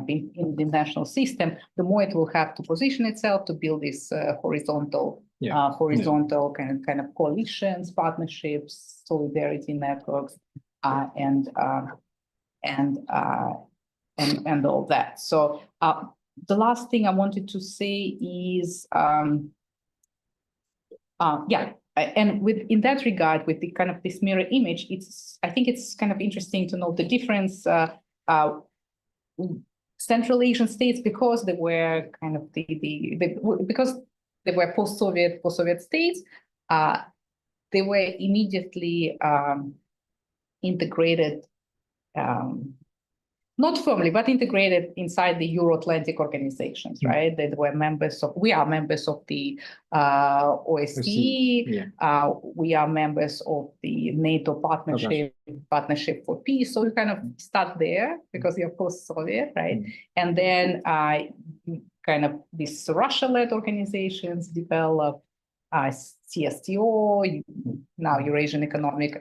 the international system, the more it will have to position itself to build this horizontal kind of coalitions, partnerships, solidarity networks, and all that. So the last thing I wanted to say is and in that regard, with the kind of this mirror image, I think it's kind of interesting to note the difference. Central Asian states, because they were kind of because they were post-Soviet states, they were immediately integrated, not firmly, but integrated inside the Euro-Atlantic organizations, right? They were we are members of the OSCE, we are members of the NATO Partnership for Peace. So you kind of start there because you're post-Soviet, right? And then kind of these Russia-led organizations develop CSTO, now Eurasian Economic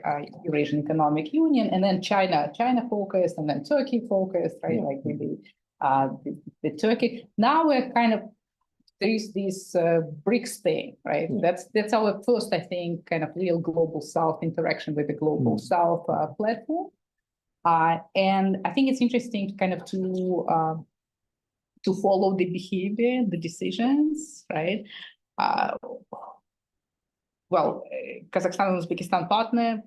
Union, and then China focused, and then Turkey focused, right? Like with the Turkey. Now we're kind of, there is this BRICS thing, right? That's our first, I think, kind of real global South interaction with the global South platform. And I think it's interesting to kind of to follow the decisions, right? Well, Kazakhstan and Uzbekistan partner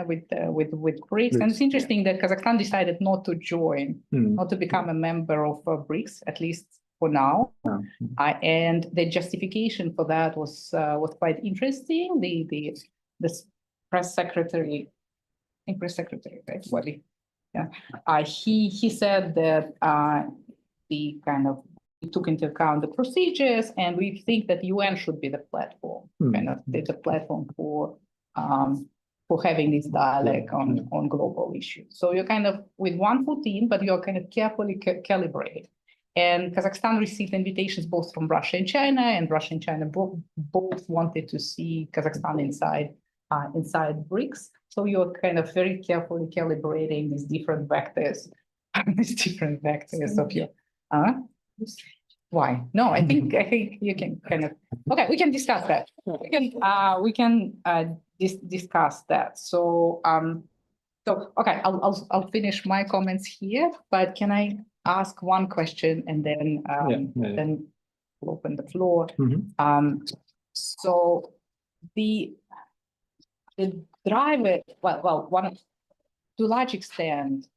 with BRICS, and it's interesting that Kazakhstan decided not to join, not to become a member of BRICS, at least for now. And the justification for that was quite interesting. The press secretary, right? Wally, he said that the kind of, we took into account the procedures, and we think that UN should be the platform, kind of the platform for having this dialogue on global issues. So you're kind of with one foot in, but you're kind of carefully calibrated. And Kazakhstan received invitations both from Russia and China both wanted to see Kazakhstan inside BRICS. So you're kind of very carefully calibrating these different vectors, of your. Why? No, I think you can kind of, okay, we can discuss that. We can discuss that. So okay, I'll finish my comments here, but can I ask one question and then then we'll open the floor. So the driver, well, one, to a large extent,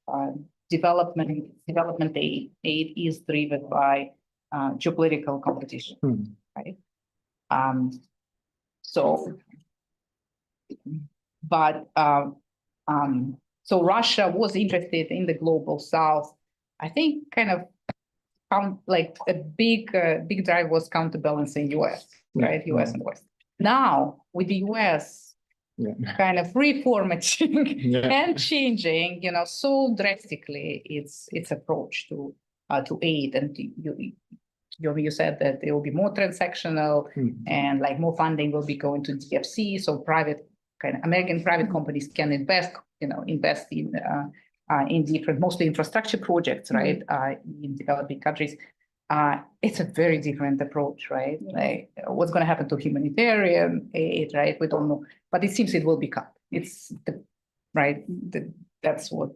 development aid is driven by geopolitical competition, right? So Russia was interested in the global South. I think kind of like a big drive was counterbalancing US, right? US and West. Now with the US kind of reformatting and changing, so drastically its approach to aid, and you said that there will be more transactional and like more funding will be going to DFC, so American private companies can invest in different, mostly infrastructure projects, right? In developing countries. It's a very different approach, right? Like what's going to happen to humanitarian aid, right? We don't know, but it seems it will be cut. That's what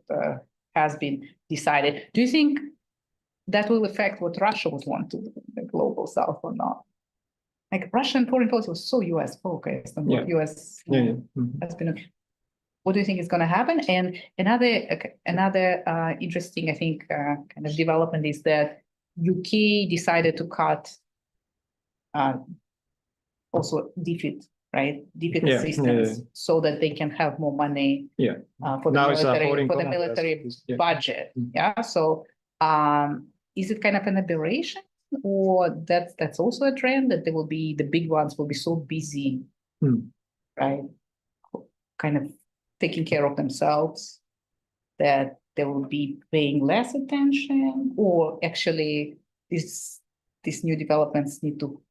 has been decided. Do you think that will affect what Russia would want to do in the global South or not? Like Russian foreign policy was so US focused, and what US has been. What do you think is going to happen? And another interesting, I think, kind of development is that UK decided to cut also DFID, right? DFID assistance, so that they can have more money for the military budget. So is it kind of an aberration, or that's also a trend that the big ones will be so busy, right? Kind of taking care of themselves that they will be paying less attention, or actually these new developments need to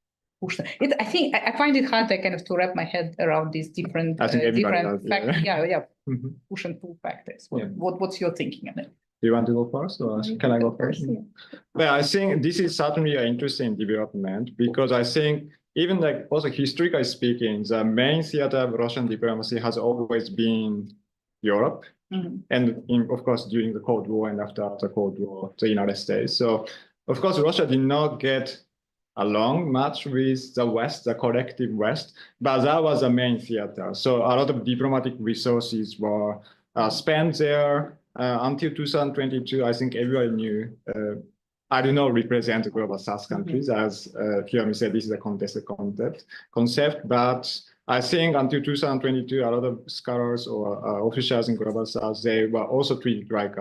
push them. I think I find it hard to wrap my head around these different factors. Push and pull factors. What's your thinking on it? Do you want to go first, or can I go first? Well, I think this is certainly an interesting development, because I think even like also historically speaking, the main theater of Russian diplomacy has always been Europe, and of course during the Cold War and after the Cold War, the United States. So of course Russia did not get along much with the West, the collective West, but that was the main theater. So a lot of diplomatic resources were spent there until 2022. I think everybody knew. I do not represent the global South countries, as Kiyomi said, this is a contested concept, but I think until 2022, a lot of scholars or officials in global South, they were also treated like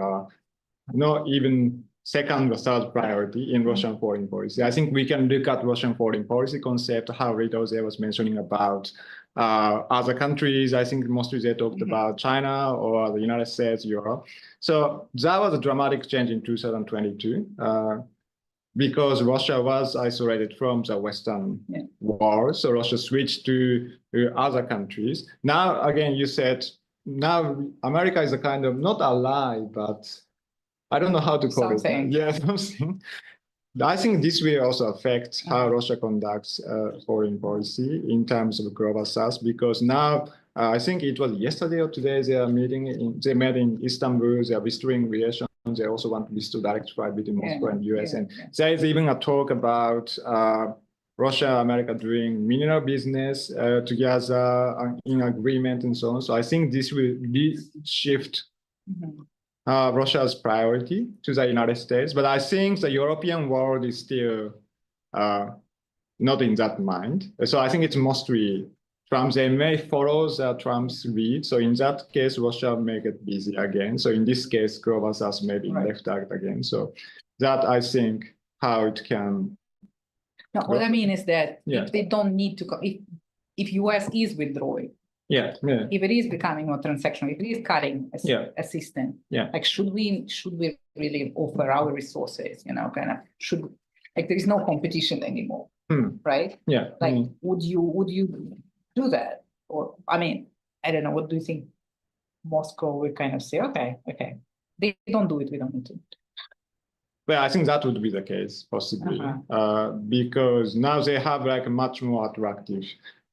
not even second or third priority in Russian foreign policy. I think we can look at Russian foreign policy concept, how Rita was mentioning about other countries. I think mostly they talked about China or the United States, Europe. So that was a dramatic change in 2022 because Russia was isolated from the Western world. So Russia switched to other countries. Now, again, you said, now America is a kind of not ally, but I don't know how to call Something. it. Yeah, something. I think this will also affect how Russia conducts foreign policy in terms of global South, because now I think it was yesterday or today they are meeting. They met in Istanbul. They are restoring relations. They also want to restore direct flight between Moscow and US. And there is even a talk about Russia, America doing mineral business together in agreement and so on. So I think this will shift Russia's priority to the United States, but I think the European world is still not in that mind. So I think it's mostly Trump. They may follow Trump's lead. So in that case, Russia may get busy again. So in this case, global South may be left out again. So that I think how it can. No, what I mean is that if they don't need to, if US is withdrawing. If it is becoming more transactional, if it is cutting assistance, like should we really offer our resources? You know, kind of there is no competition anymore, right? Like would you do that? Or I mean, I don't know. What do you think? Moscow will kind of say, okay, they don't do it, we don't need to. Well, I think that would be the case possibly because now they have like a much more attractive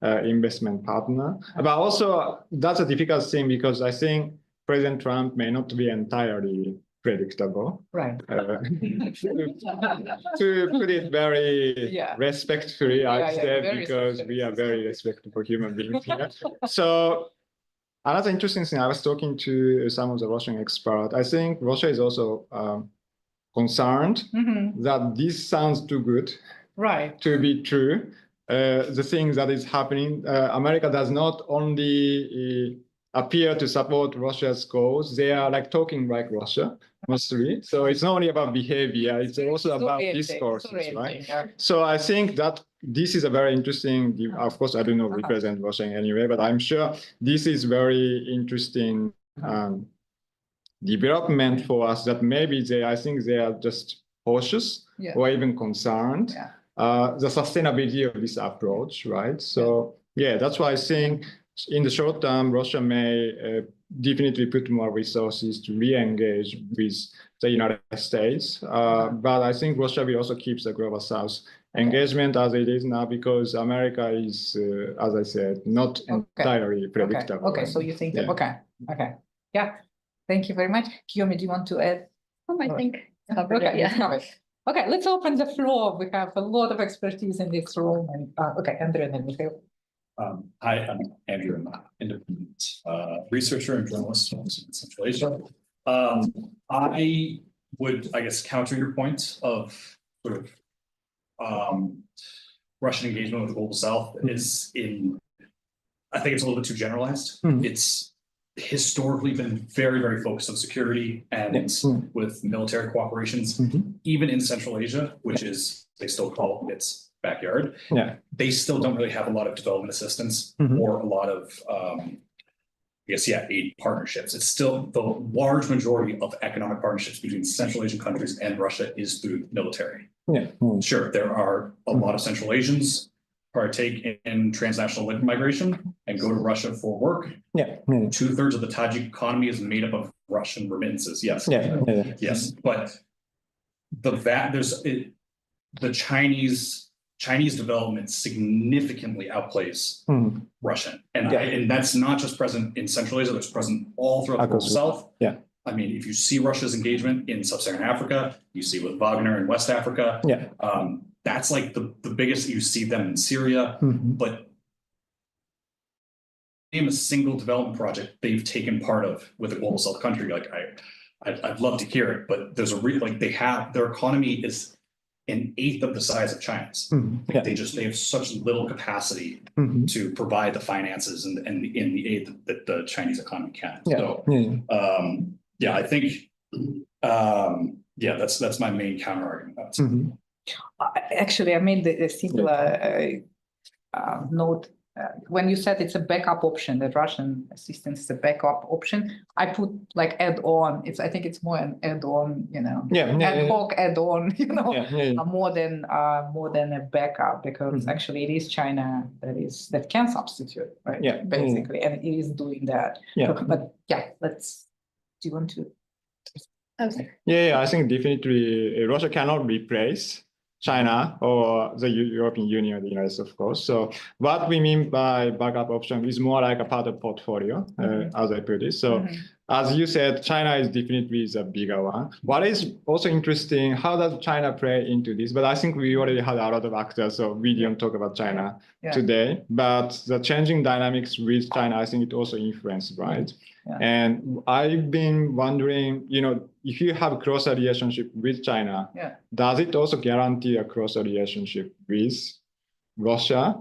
investment partner. But also that's a difficult thing because I think President Trump may not be entirely predictable. Right. To put it very respectfully, I'd say, because we are very respectful human beings here. So another interesting thing, I was talking to some of the Russian experts. I think Russia is also concerned that this sounds too good to be true. The things that is happening, America does not only appear to support Russia's goals, they are like talking like Russia, mostly. So it's not only about behavior, it's also about discourses, right? So I think that this is a very interesting, of course, I do not represent Russia in any way, but I'm sure this is very interesting development for us that maybe I think they are just cautious or even concerned. The sustainability of this approach, right? So that's why I think in the short term, Russia may definitely put more resources to re-engage with the United States. But I think Russia will also keep the global South engagement as it is now because America is, as I said, not entirely predictable. Okay, so you think that, okay. Thank you very much. Kiyomi, do you want to add? I think. Okay, let's open the floor. We have a lot of expertise in this room. And Andrew and then Mikhail. Hi, I'm Andrew. I'm an independent researcher and journalist in Central Asia. I would, I guess, counter your point of sort of Russian engagement with the global South is I think it's a little bit too generalized. It's historically been very, very focused on security and with military cooperations, even in Central Asia, which is, they still call its backyard. They still don't really have a lot of development assistance or a lot of, aid partnerships. It's still the large majority of economic partnerships between Central Asian countries and Russia is through military. Sure, there are a lot of Central Asians partake in transnational labor migration and go to Russia for work. 2/3 of the Tajik economy is made up of Russian remittances. Yes. Yes, but the Chinese development significantly outplays Russian, and that's not just present in Central Asia. That's present all throughout the global South. I mean, if you see Russia's engagement in sub-Saharan Africa, you see with Wagner in West Africa. that's like the biggest, you see them in Syria, but name a single development project they've taken part of with a global south country. Like I'd love to hear it, but there's a like they have, their economy is an eighth of the size of China's. They have such little capacity to provide the finances and the aid that the Chinese economy can. So I think that's my main counter argument. Actually, I made a similar note. When you said it's a backup option, that Russian assistance is a backup option, I put like add-on. I think it's more an add-on, ad hoc add-on, more than a backup, because actually it is China that can substitute, right? Basically, and it is doing that. But let's. Do you want to? I think definitely Russia cannot replace China or the European Union, the United States, of course. So what we mean by backup option is more like a part of portfolio, as I put it. So as you said, China is definitely the bigger one. What is also interesting, how does China play into this? But I think we already had a lot of actors, so we didn't talk about China today. But the changing dynamics with China, I think it also influenced, right? And I've been wondering, if you have a closer relationship with China, does it also guarantee a closer relationship with Russia?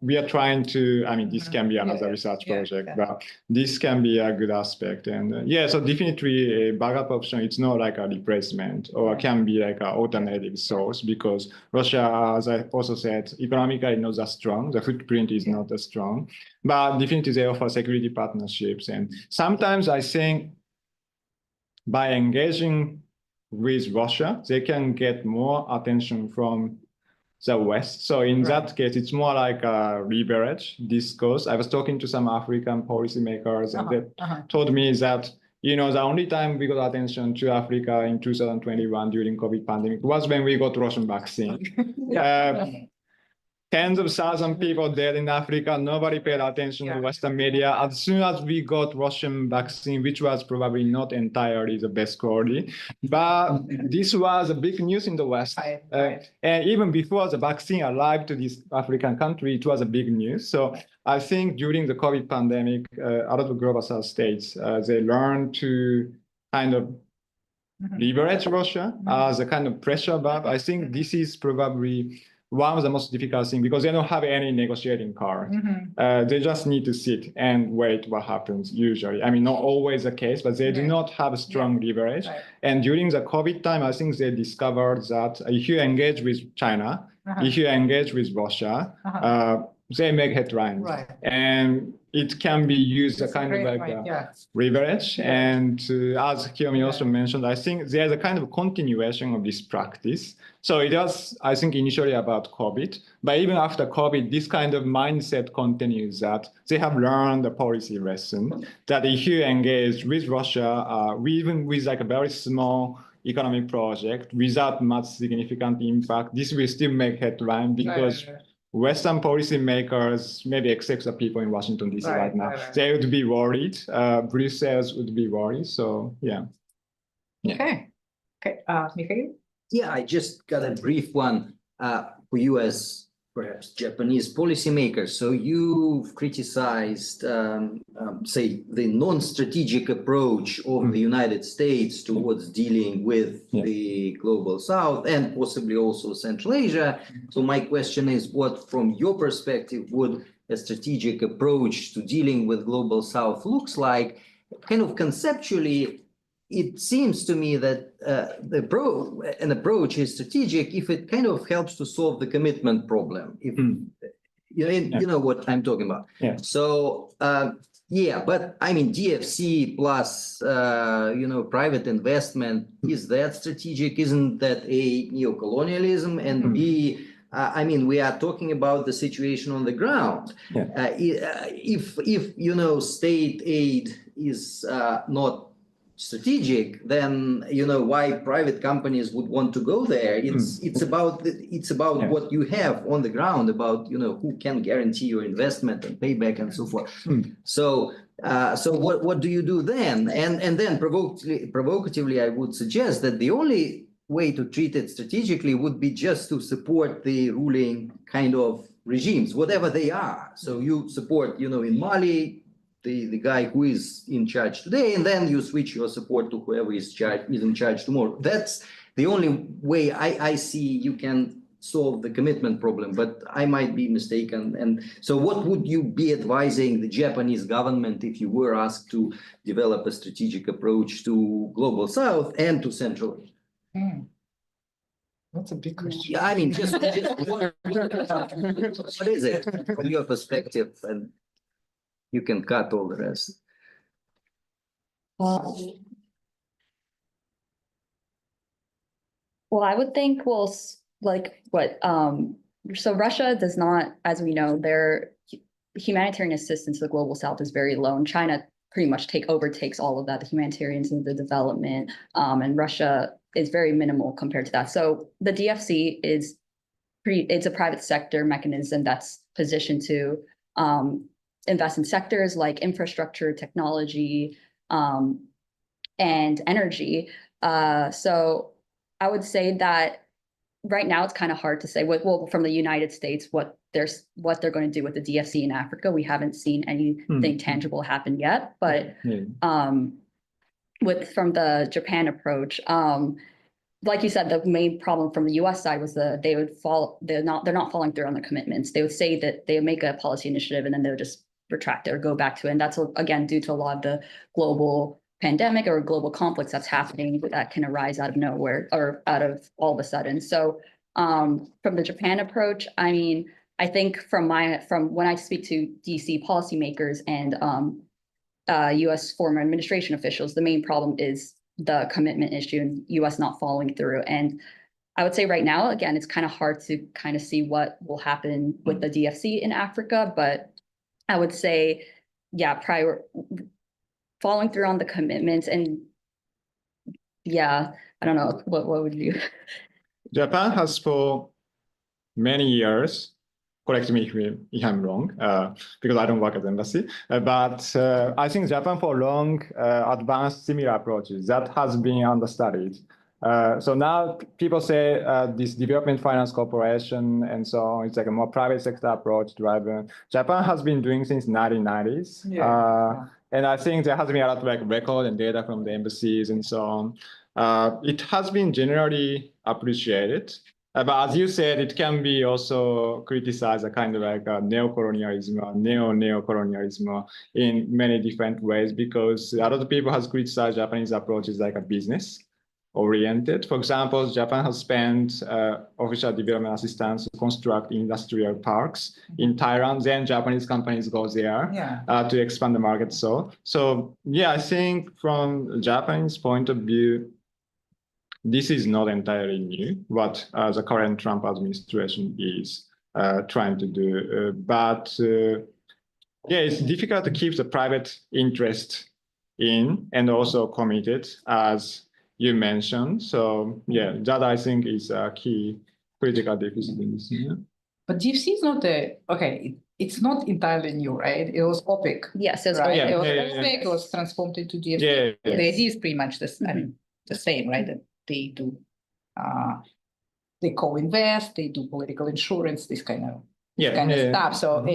We are trying to, this can be another research project, but this can be a good aspect. And so definitely a backup option, it's not like a replacement or can be like an alternative source, because Russia, as I also said, economically not that strong. The footprint is not as strong, but definitely they offer security partnerships. And sometimes I think by engaging with Russia, they can get more attention from the West. So in that case, it's more like a leverage discourse. I was talking to some African policymakers and they told me that, the only time we got attention to Africa in 2021 during COVID pandemic was when we got Russian vaccine. Tens of thousands of people dead in Africa. Nobody paid attention to Western media. As soon as we got Russian vaccine, which was probably not entirely the best quality, but this was a big news in the West. And even before the vaccine arrived to this African country, it was a big news. So I think during the COVID pandemic, a lot of global South states, they learned to kind of leverage Russia as a kind of pressure valve. I think this is probably one of the most difficult things, because they don't have any negotiating power. They just need to sit and wait what happens usually. Not always the case, but they do not have a strong leverage. And during the COVID time, I think they discovered that if you engage with China, if you engage with Russia, they make headlines. And it can be used as kind of like leverage. And as Kiyomi also mentioned, I think there's a kind of continuation of this practice. So it was, I think, initially about COVID, but even after COVID, this kind of mindset continues, that they have learned the policy lesson that if you engage with Russia, even with like a very small economic project without much significant impact, this will still make headline, because Western policymakers, maybe except the people in Washington, D.C. right now, they would be worried. Brussels would be worried. So, Okay, Mikhail? Yeah, I just got a brief one for you as perhaps Japanese policymakers. So you've criticized, say, the non-strategic approach of the United States towards dealing with the global South and possibly also Central Asia. So my question is, what, from your perspective, would a strategic approach to dealing with global South looks like? Kind of conceptually, it seems to me that an approach is strategic if it kind of helps to solve the commitment problem. If you know what I'm talking about. So but DFC plus private investment, is that strategic? Isn't that a neocolonialism? And B, we are talking about the situation on the ground. If state aid is not strategic, then why private companies would want to go there. It's about what you have on the ground, about who can guarantee your investment and payback and so forth. So what do you do then? And then provocatively, I would suggest that the only way to treat it strategically would be just to support the ruling kind of regimes, whatever they are. So you support, in Mali, the guy who is in charge today, and then you switch your support to whoever is in charge tomorrow. That's the only way I see you can solve the commitment problem, but I might be mistaken. And so what would you be advising the Japanese government if you were asked to develop a strategic approach to Global South and to Central Asia? That's a big question. Yeah, I mean, just what is it from your perspective? And you can cut all the rest. Well, I would think, so Russia does not, as we know, their humanitarian assistance to the Global South is very low, and China pretty much overtakes all of that, the humanitarians and the development, and Russia is very minimal compared to that. So the DFC it's a private sector mechanism that's positioned to invest in sectors like infrastructure, technology, and energy. So I would say that right now it's kind of hard to say from the United States what they're going to do with the DFC in Africa. We haven't seen anything tangible happen yet, but from the Japan approach, like you said, the main problem from the US side was they're not following through on their commitments. They would say that they would make a policy initiative and then they would just retract it or go back to it. And that's again due to a lot of the global pandemic or global conflicts that's happening that can arise out of nowhere or out of all of a sudden. So from the Japan approach, I mean, I think from when I speak to DC policymakers and US former administration officials, the main problem is the commitment issue and US not following through. And I would say right now, again, it's kind of hard to kind of see what will happen with the DFC in Africa, but I would say, yeah, following through on the commitments. And yeah, I don't know, what would you? Japan has for many years, correct me if I'm wrong, because I don't work at the embassy, but I think Japan for long advanced similar approaches that has been understudied. So now people say this development finance corporation and so on, it's like a more private sector approach driven. Japan has been doing since 1990s. And I think there has been a lot of record and data from the embassies and so on. It has been generally appreciated. But as you said, it can be also criticized a kind of neo-colonialism or neo-colonialism in many different ways, because a lot of people has criticized Japanese approach as like a business oriented. For example, Japan has spent official development assistance to construct industrial parks in Thailand. Then Japanese companies go there to expand the market. So yeah, I think from Japan's point of view, this is not entirely new, what the current Trump administration is trying to do. But yeah, it's difficult to keep the private interest in and also committed, as you mentioned. So yeah, that I think is a key critical deficit in this. But DFC is not it's not entirely new, right? It was OPEC. Yes, it was right? OPEC. It was OPEC, it was transformed into DFC. The idea is pretty much the same, right? That they do, they co-invest, they do political insurance, this kind of stuff. So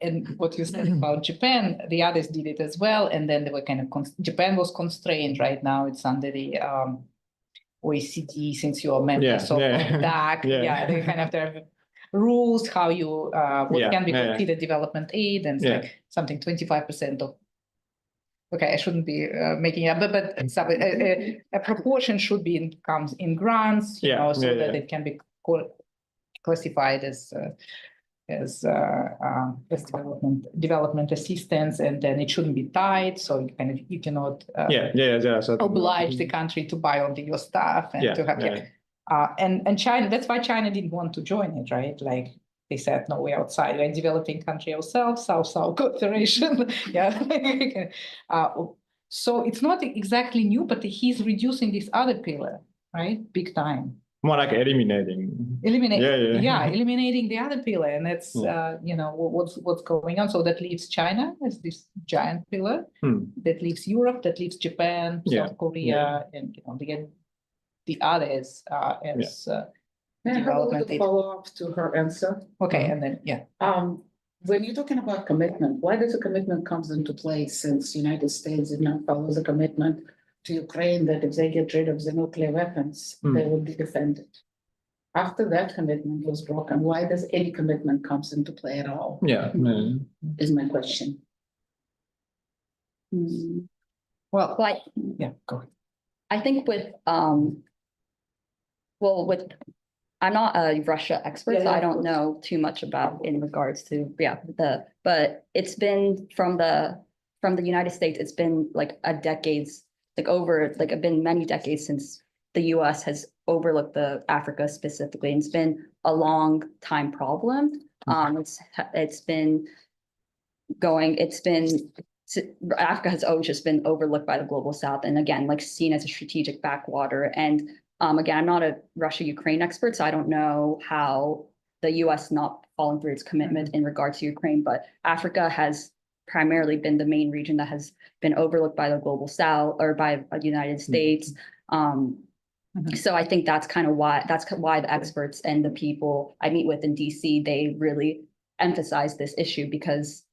and what you said about Japan, the others did it as well, and then they were kind of Japan was constrained. Right now, it's under the OECD, since you're a member, so DAC. They kind of have rules how you what can be considered development aid, and it's like something 25% of. Okay, I shouldn't be making it up, but a proportion should be comes in grants, you know, so that it can be classified as development assistance, and then it shouldn't be tied, so you cannot oblige the country to buy only your stuff and to have and China. That's why China didn't want to join it, right? Like they said, no, we're outside. We're a developing country ourselves, South-South cooperation. So it's not exactly new, but he's reducing this other pillar, right? Big time. More like eliminating the other pillar, and that's you know what's going on. So that leaves China as this giant pillar, that leaves Europe, that leaves Japan, South Korea, and you know the others as May I have a development little aid. follow-up to her answer? Okay, and then, yeah. When you're talking about commitment, why does a commitment comes into play since United States did not follow the commitment to Ukraine that if they get rid of the nuclear weapons, they will be defended? After that commitment was broken, why does any commitment comes into play at all? Yeah. Is my question. Well, Like, yeah, go ahead. I think with, well, with, I'm not a Russia expert, Yeah, so I of don't course. know too much about in regards to, but it's been from the United States, it's been like been many decades since the US has overlooked the Africa specifically, and it's been a long time problem. Africa has always just been overlooked by the global South, and again, like seen as a strategic backwater. And again, I'm not a Russia-Ukraine expert, so I don't know how the US not following through its commitment in regard to Ukraine, but Africa has primarily been the main region that has been overlooked by the global South or by the United States. So I think that's why the experts and the people I meet with in DC, they really emphasize this issue because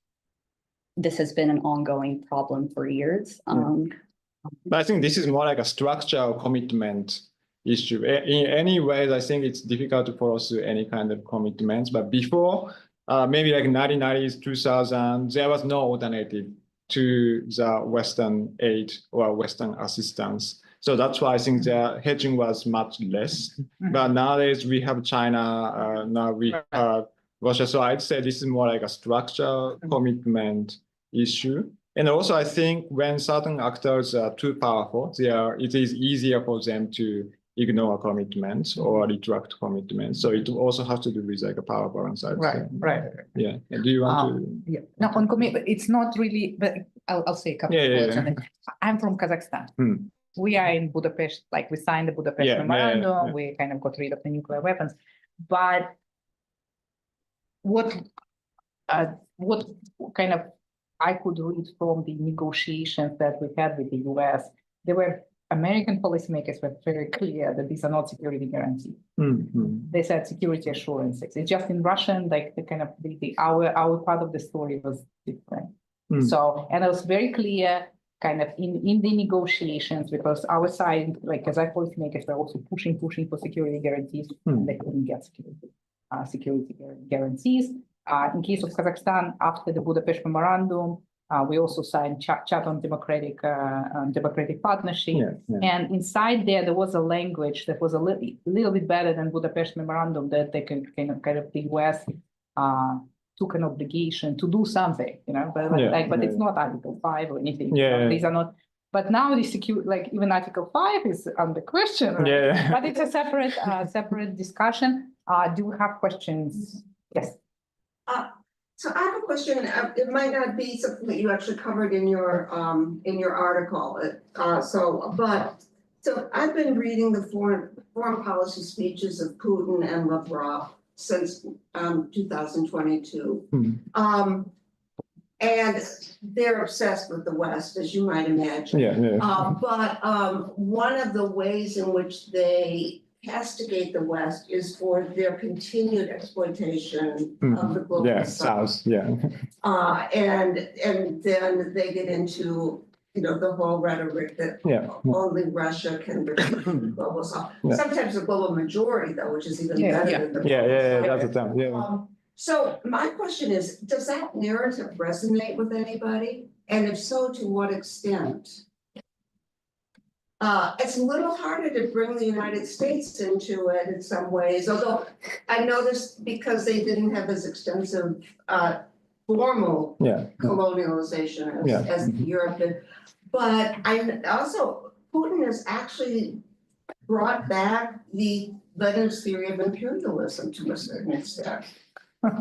this has been an ongoing problem for years. But I think this is more like a structural commitment issue. In any ways, I think it's difficult to follow through any kind of commitments. But before, maybe like 1990s, 2000, there was no alternative to the Western aid or Western assistance. So that's why I think the hedging was much less. But nowadays we have China, now we have Russia. So I'd say this is more like a structural commitment issue. And also I think when certain actors are too powerful, it is easier for them to ignore commitments or retract commitments. So it also has to do with like a power balance. Right. Yeah. And do you want to? Yeah. No, on commitment, it's not really, but I'll say a couple of words on it. I'm from Kazakhstan. We are in Budapest, like we signed the Budapest memorandum. We kind of got rid of the nuclear weapons. But what kind of I could read from the negotiations that we had with the US, American policymakers were very clear that these are not security guarantees. They said security assurances. It's just in Russian, like the kind of our part of the story was different. So, and it was very clear kind of in the negotiations, because our side, like Kazakh policymakers were also pushing for security guarantees, and they couldn't get security guarantees. In case of Kazakhstan, after the Budapest memorandum, we also signed Chatham Democratic Partnership, and inside there was a language that was a little bit better than Budapest memorandum, that they can kind of the US took an obligation to do something, but it's not Article 5 or anything. These are not. But now the even Article 5 is under question, right? But it's a separate discussion. Do you have questions? Yes. So I have a question. It might not be something that you actually covered in your article. So I've been reading the foreign policy speeches of Putin and Lavrov since 2022. And they're obsessed with the West, as you might imagine. But one of the ways in which they castigate the West is for their continued exploitation of the global South. And then they get into the whole rhetoric that only Russia can repeat the global South. Sometimes the global majority, though, which is even better than the global South. That's the term. So my question is, does that narrative resonate with anybody? And if so, to what extent? It's a little harder to bring the United States into it in some ways, although I noticed because they didn't have as extensive formal colonialization as Europe did. But I also, Putin has actually brought back the Lenin's theory of imperialism to a certain extent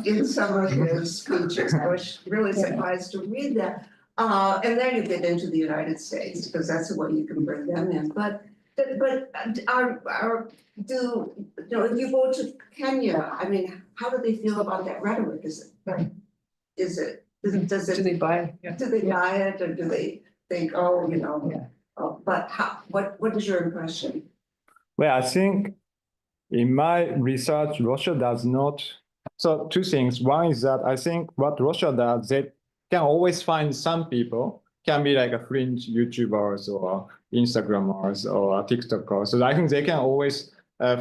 in some of his speeches. I was really surprised to read that. And then you get into the United States, because that's the way you can bring them in. But if you go to Kenya, I mean, how do they feel about that rhetoric? Does they buy it? Do they buy it, or do they think, but what is your impression? Well, I think in my research, Russia does not. So two things. One is that I think what Russia does, they can always find some people, can be like a fringe YouTubers or Instagrammers or TikTokers. So I think they can always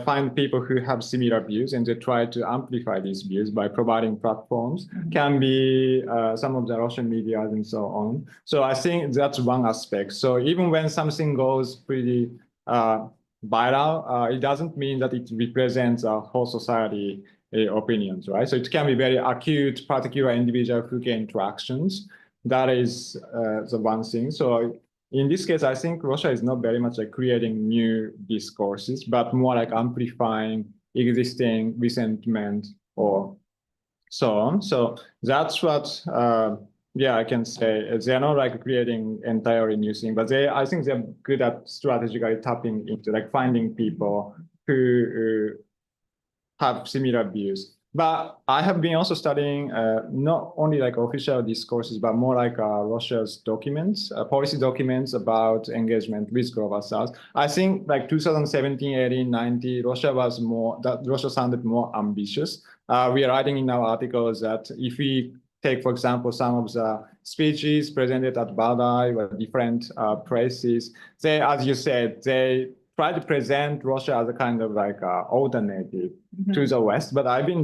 find people who have similar views, and they try to amplify these views by providing platforms. Can be some of the Russian media and so on. So I think that's one aspect. So even when something goes pretty viral, it doesn't mean that it represents a whole society opinions, right? So it can be very acute, particular individual who get interactions. That is the one thing. So in this case, I think Russia is not very much like creating new discourses, but more like amplifying existing resentment or so on. So that's what, yeah, I can say. They're not like creating entirely new thing, but I think they're good at strategically tapping into like finding people who have similar views. But I have been also studying not only like official discourses, but more like Russia's documents, policy documents about engagement with Global South. I think like 2017, 18, 19, Russia sounded more ambitious. We are writing in our articles that if we take, for example, some of the speeches presented at Badai or different places, they, as you said, they try to present Russia as a kind of like alternative to the West. But we've been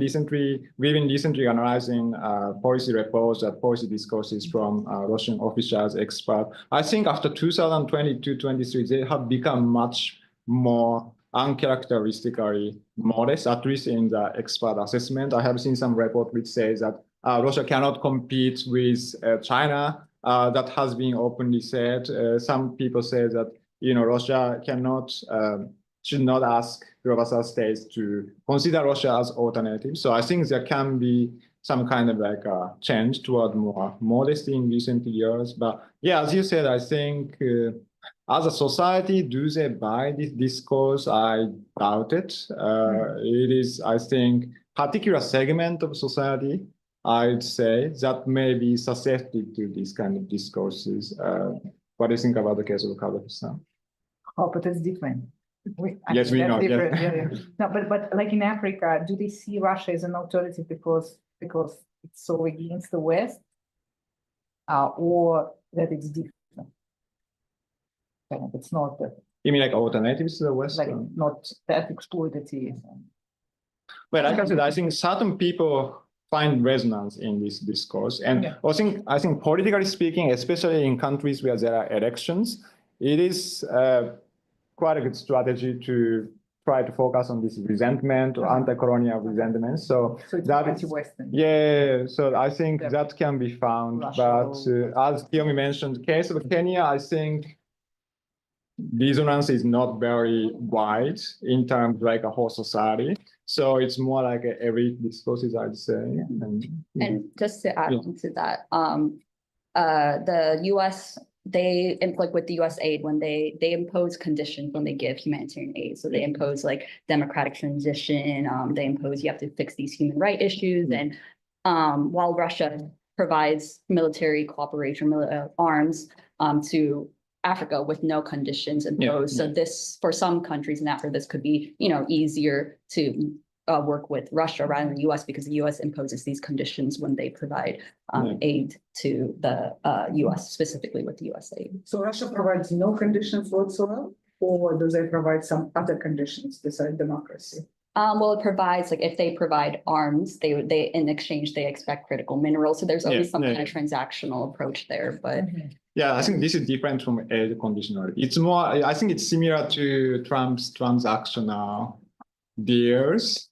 recently analyzing policy reports, policy discourses from Russian officials, experts. I think after 2022-23, they have become much more uncharacteristically modest, at least in the expert assessment. I have seen some report which says that Russia cannot compete with China. That has been openly said. Some people say that Russia should not ask Global South states to consider Russia as alternative. So I think there can be some kind of like a change toward more modesty in recent years. But yeah, as you said, I think as a society, do they buy this discourse? I doubt it. It is, I think, particular segment of society, I'd say, that may be susceptible to these kind of discourses. What do you think about the case of Kazakhstan? Oh, but it's different. Yes, we know. Different. Yes. Yeah. No, but like in Africa, do they see Russia as an alternative because it's so against the West, or that it's different? It's not that. You mean like alternatives to the West? Like not that exploitative. Well, like I said, I think certain people find resonance in this discourse, and I think politically speaking, especially in countries where there are elections, it is quite a good strategy to try to focus on this resentment or anti-colonial resentment. So it's anti-Western. Yeah, so I think that can be found. Russia, but as Kiyomi mentioned, the case of Kenya, I think resonance is not very wide in terms of like a whole society. So it's more like elite discourses, I'd say. And just to add on to that, the US, they like with the US aid, when they impose conditions when they give humanitarian aid. So they impose like democratic transition, they impose you have to fix these human rights issues. And while Russia provides military cooperation, arms to Africa with no conditions imposed. So this, for some countries in Africa, this could be, easier to work with Russia rather than the US, because the US imposes these conditions when they provide aid to the US, specifically with the US aid. So Russia provides no conditions whatsoever, or do they provide some other conditions besides democracy? Well, it provides, like if they provide arms, they in exchange, they expect critical minerals. So there's always some kind of transactional approach there, but. Yeah, I think this is different from aid conditionality. It's more, I think it's similar to Trump's transactional deals,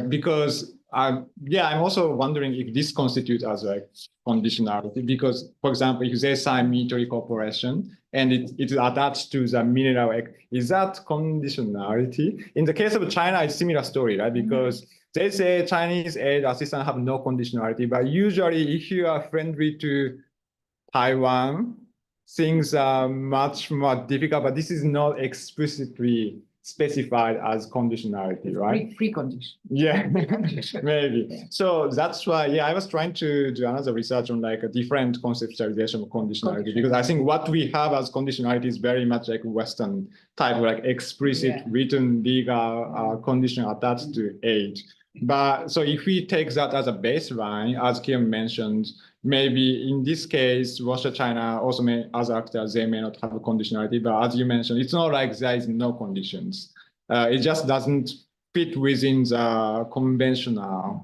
because I'm also wondering if this constitutes as a conditionality, because, for example, if they sign military cooperation and it is attached to the mineral, is that conditionality? In the case of China, it's a similar story, right? Because they say Chinese aid assistance have no conditionality, but usually if you are friendly to Taiwan, things are much more difficult, but this is not explicitly specified as conditionality, right? Precondition. Yeah, maybe. So that's why, yeah, I was trying to do another research on like a different conceptualization of conditionality, because I think what we have as conditionality is very much like Western type, like explicit written legal condition attached to aid. But so if we take that as a baseline, as Kim mentioned, maybe in this case, Russia, China, also other actors, they may not have a conditionality, but as you mentioned, it's not like there is no conditions. It just doesn't fit within the conventional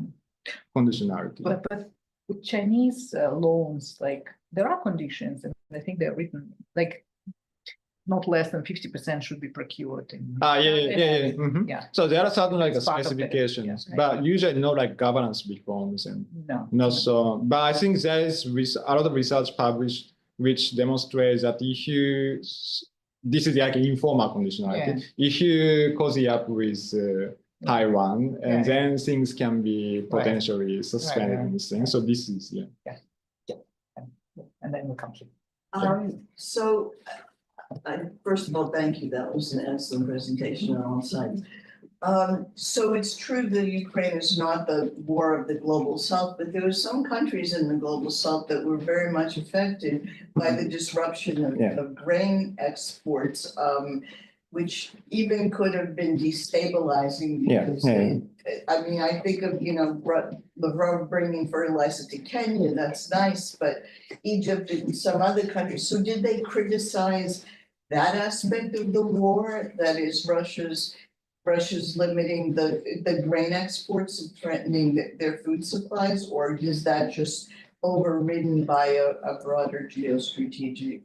conditionality. But with Chinese loans, like there are conditions, and I think they're written like not less than 50% should be procured. Yeah. So there are certain like It's part of it, specifications, yeah. but usually no like governance reforms and No. not so. But I think there is a lot of research published which demonstrates that if you, this is like informal conditionality, if you cozy up with Taiwan, and then things can be potentially suspended in this thing. So this is, And then we come to. So, first of all, thank you. That was an excellent presentation on all sides. So it's true that Ukraine is not the war of the global south, but there were some countries in the global south that were very much affected by the disruption of grain exports, which even could have been destabilizing because I mean, I think of, Lavrov bringing fertilizer to Kenya, that's nice, but Egypt and some other countries. So did they criticize that aspect of the war, that is Russia's limiting the grain exports and threatening their food supplies, or is that just overridden by a broader geostrategic?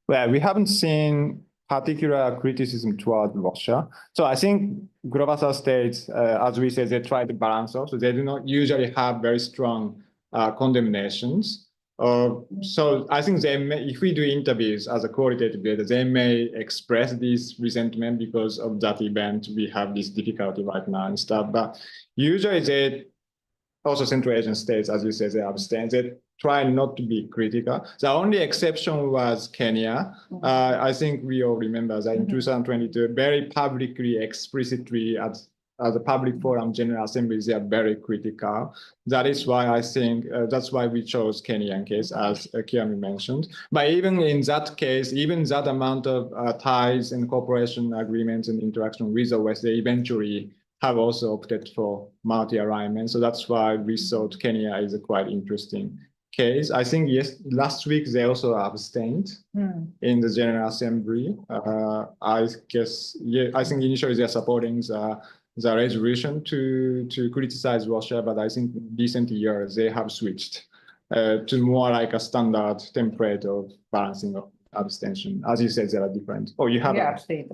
Well, we haven't seen particular criticism towards Russia. So I think global south states, as we said, they try to balance off. So they do not usually have very strong condemnations. So I think they may, if we do interviews as a qualitative data, they may express this resentment because of that event. We have this difficulty right now and stuff. But usually they, also Central Asian states, as you said, they abstain. They try not to be critical. The only exception was Kenya. I think we all remember that in 2022, very publicly, explicitly at the public forum, General Assembly, they are very critical. That is why I think, that's why we chose Kenyan case, as Kiyomi mentioned. But even in that case, even that amount of ties and cooperation agreements and interaction with the West, they eventually have also opted for multi-alignment. So that's why we thought Kenya is a quite interesting case. I think, yes, last week they also abstained in the General Assembly. I guess, I think initially they're supporting the resolution to criticize Russia, but I think recent years they have switched to more like a standard template of balancing of abstention. As you said, there are different. Oh, you have abstained.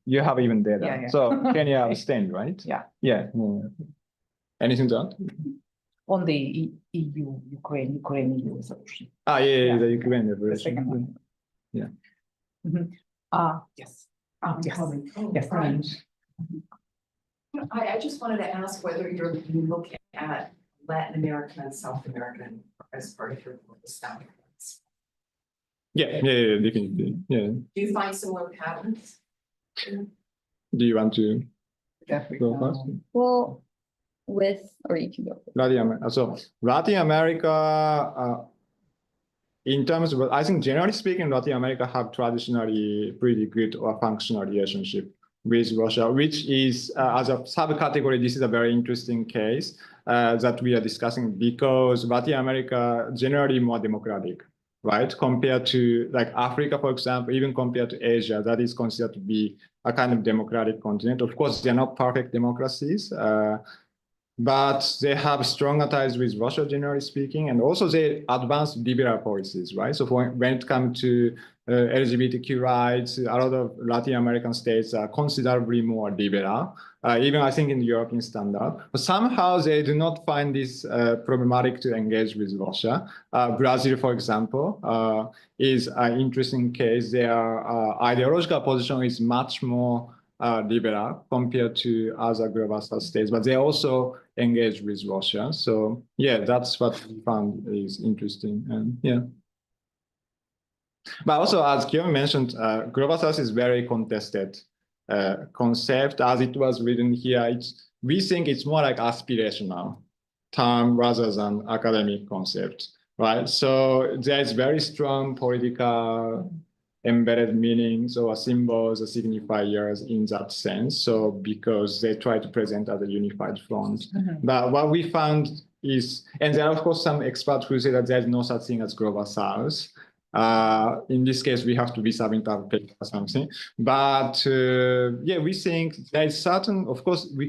You have even data. So Kenya abstained, right? Yeah. Anything to add? On the EU, Ukraine EU resolution. The Ukraine version. Yes. Yes. I just wanted to ask whether you look at Latin America and South America as part of your study. Definitely. Do you find similar patterns? Do you want to go first? Well, or you can go. Latin America. So Latin America, in terms of, I think generally speaking, Latin America have traditionally pretty good or functional relationship with Russia, which is as a subcategory, this is a very interesting case that we are discussing because Latin America generally more democratic, right? Compared to like Africa, for example, even compared to Asia, that is considered to be a kind of democratic continent. Of course, they're not perfect democracies, but they have stronger ties with Russia, generally speaking, and also they advance liberal policies, right? So when it comes to LGBTQ rights, a lot of Latin American states are considerably more liberal, even I think in the European standard. But somehow they do not find this problematic to engage with Russia. Brazil, for example, is an interesting case. Their ideological position is much more liberal compared to other global south states, but they also engage with Russia. So yeah, that's what we found is interesting. And But also, as Kiyomi mentioned, Global South is very contested concept. As it was written here, we think it's more like aspirational term rather than academic concept, right? So there's very strong political embedded meanings or symbols or signifiers in that sense. So because they try to present as a unified front. But what we found is, and there are of course some experts who say that there's no such thing as Global South. In this case, we have to be submitting our paper or something. But yeah, we think there's certain, of course, we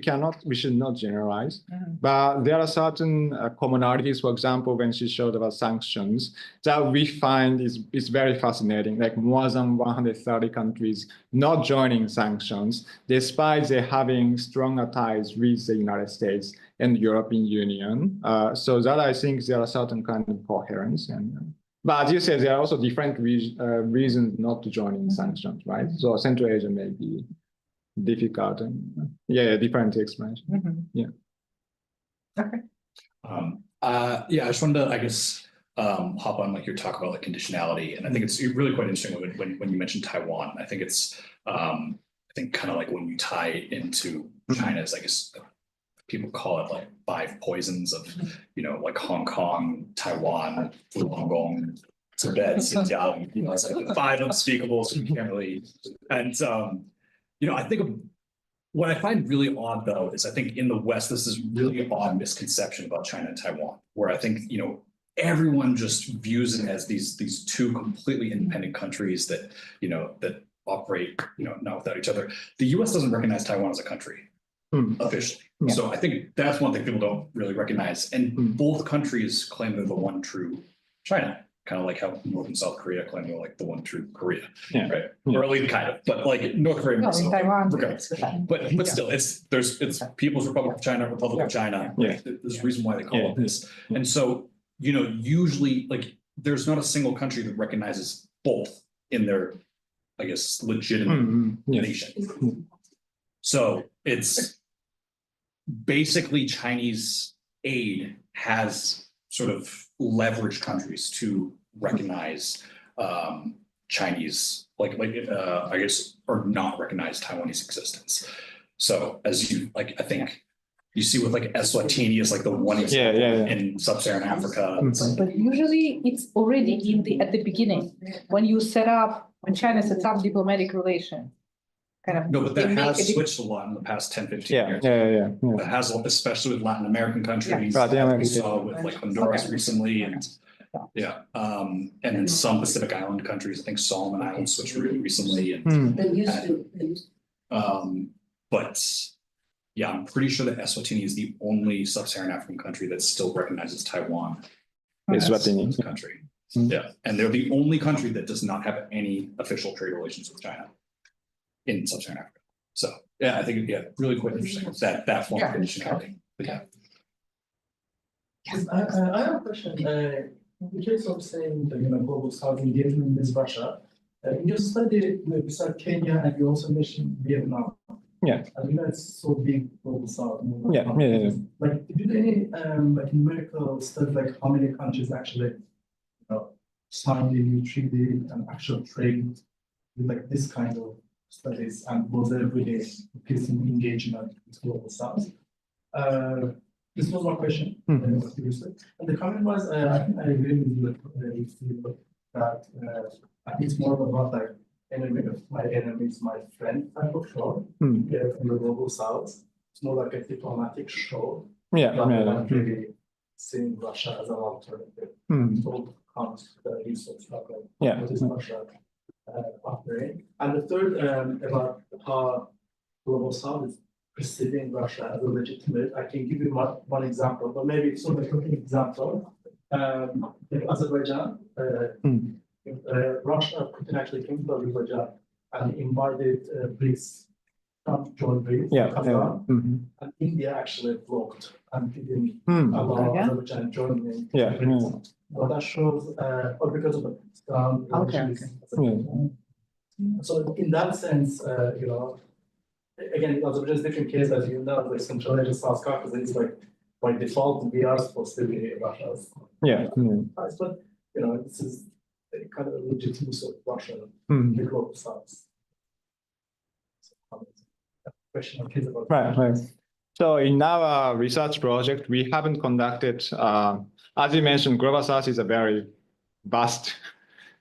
should not generalize, but there are certain commonalities. For example, when she showed about sanctions, that we find is very fascinating, like more than 130 countries not joining sanctions, despite they having stronger ties with the United States and the European Union. So that I think there are certain kind of coherence. But as you said, there are also different reasons not to join in sanctions, right? So Central Asia may be difficult and different explanation. Yeah. Okay. Yeah, I just wanted to, I guess, hop on like your talk about like conditionality, and I think it's really quite interesting when you mentioned Taiwan. I think it's I think kind of like when you tie it into China's, I guess people call it like 5 poisons of, like Hong Kong, Taiwan, Hong Kong, Tibet, Xinjiang, it's like the 5 unspeakables you can't really. And, I think what I find really odd though, is I think in the West, this is really odd misconception about China and Taiwan, where I think, everyone just views it as these 2 completely independent countries that, that operate, not without each other. The US doesn't recognize Taiwan as a country. Officially. Yeah. So I think that's one thing people don't really recognize. And both countries claim they're the one true China, kind of like how North and South Korea claim they're like the one true Korea, right? Or at least kind of, but like North Korea, Taiwan. But still, it's People's Republic of China, Republic of China. Right? There's a reason why they call it this. And so, usually like there's not a single country that recognizes both in their, I guess, legitimate nation. So it's basically Chinese aid has sort of leveraged countries to recognize Chinese, I guess, or not recognize Taiwanese existence. So as you I think you see with like Eswatini is like the one example in sub-Saharan Africa. But usually it's already at the beginning when China sets up diplomatic relations. No, but that has switched a lot in the past 10, 15 years. It has, especially with Latin American countries. We saw with like Honduras recently, and and then some Pacific Island countries. I think Solomon Islands switched really recently. And They used to. But yeah, I'm pretty sure that Eswatini is the only sub-Saharan African country that still recognizes Taiwan as a country. Yeah, and they're the only country that does not have any official trade relations with China in sub-Saharan Africa. So yeah, I think really quite interesting that form of conditionality. But Yes, I have a question. In the case of saying the global South engagement with Russia, in your study, you said Kenya and you also mentioned Vietnam. And it's so big global South. Like, did you do any like numerical study, like how many countries actually signed a new treaty and actual trade with like this kind of studies, and was there really increasing engagement with global South? This was my question. And the comment was, I think I agree with you that I think it's more about like my enemy is my friend type of show from the global South. It's more like a diplomatic show. Rather than really seeing Russia as an alternative. So comes to the research problem. What is Russia offering? And the third about how global South is perceiving Russia as a legitimate. I can give you one example, but maybe it's not a quick example. In Azerbaijan, Russia could actually came to Azerbaijan and invited BRICS to join BRICS. And India actually blocked and didn't allow Azerbaijan joining BRICS. But that shows, or because of the So in that sense, again, Azerbaijan is a different case, as you know, like Central Asia, South Caucasus is like by default we are supposed to be Russia's. But this is kind of legitimacy of Russia Hmm. in the global south. Question of his about. Right. So in our research project, we haven't conducted, as you mentioned, global south is a very vast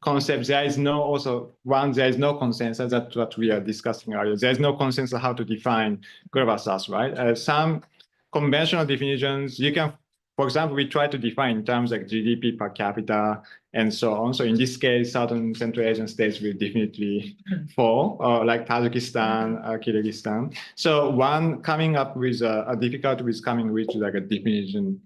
concept. There is no consensus. That's what we are discussing earlier. There is no consensus how to define global south, right? Some conventional definitions, you can, for example, we try to define in terms like GDP per capita and so on. So in this case, certain Central Asian states will definitely fall, like Tajikistan, Kyrgyzstan. So one coming up with a difficulty with coming with like a definition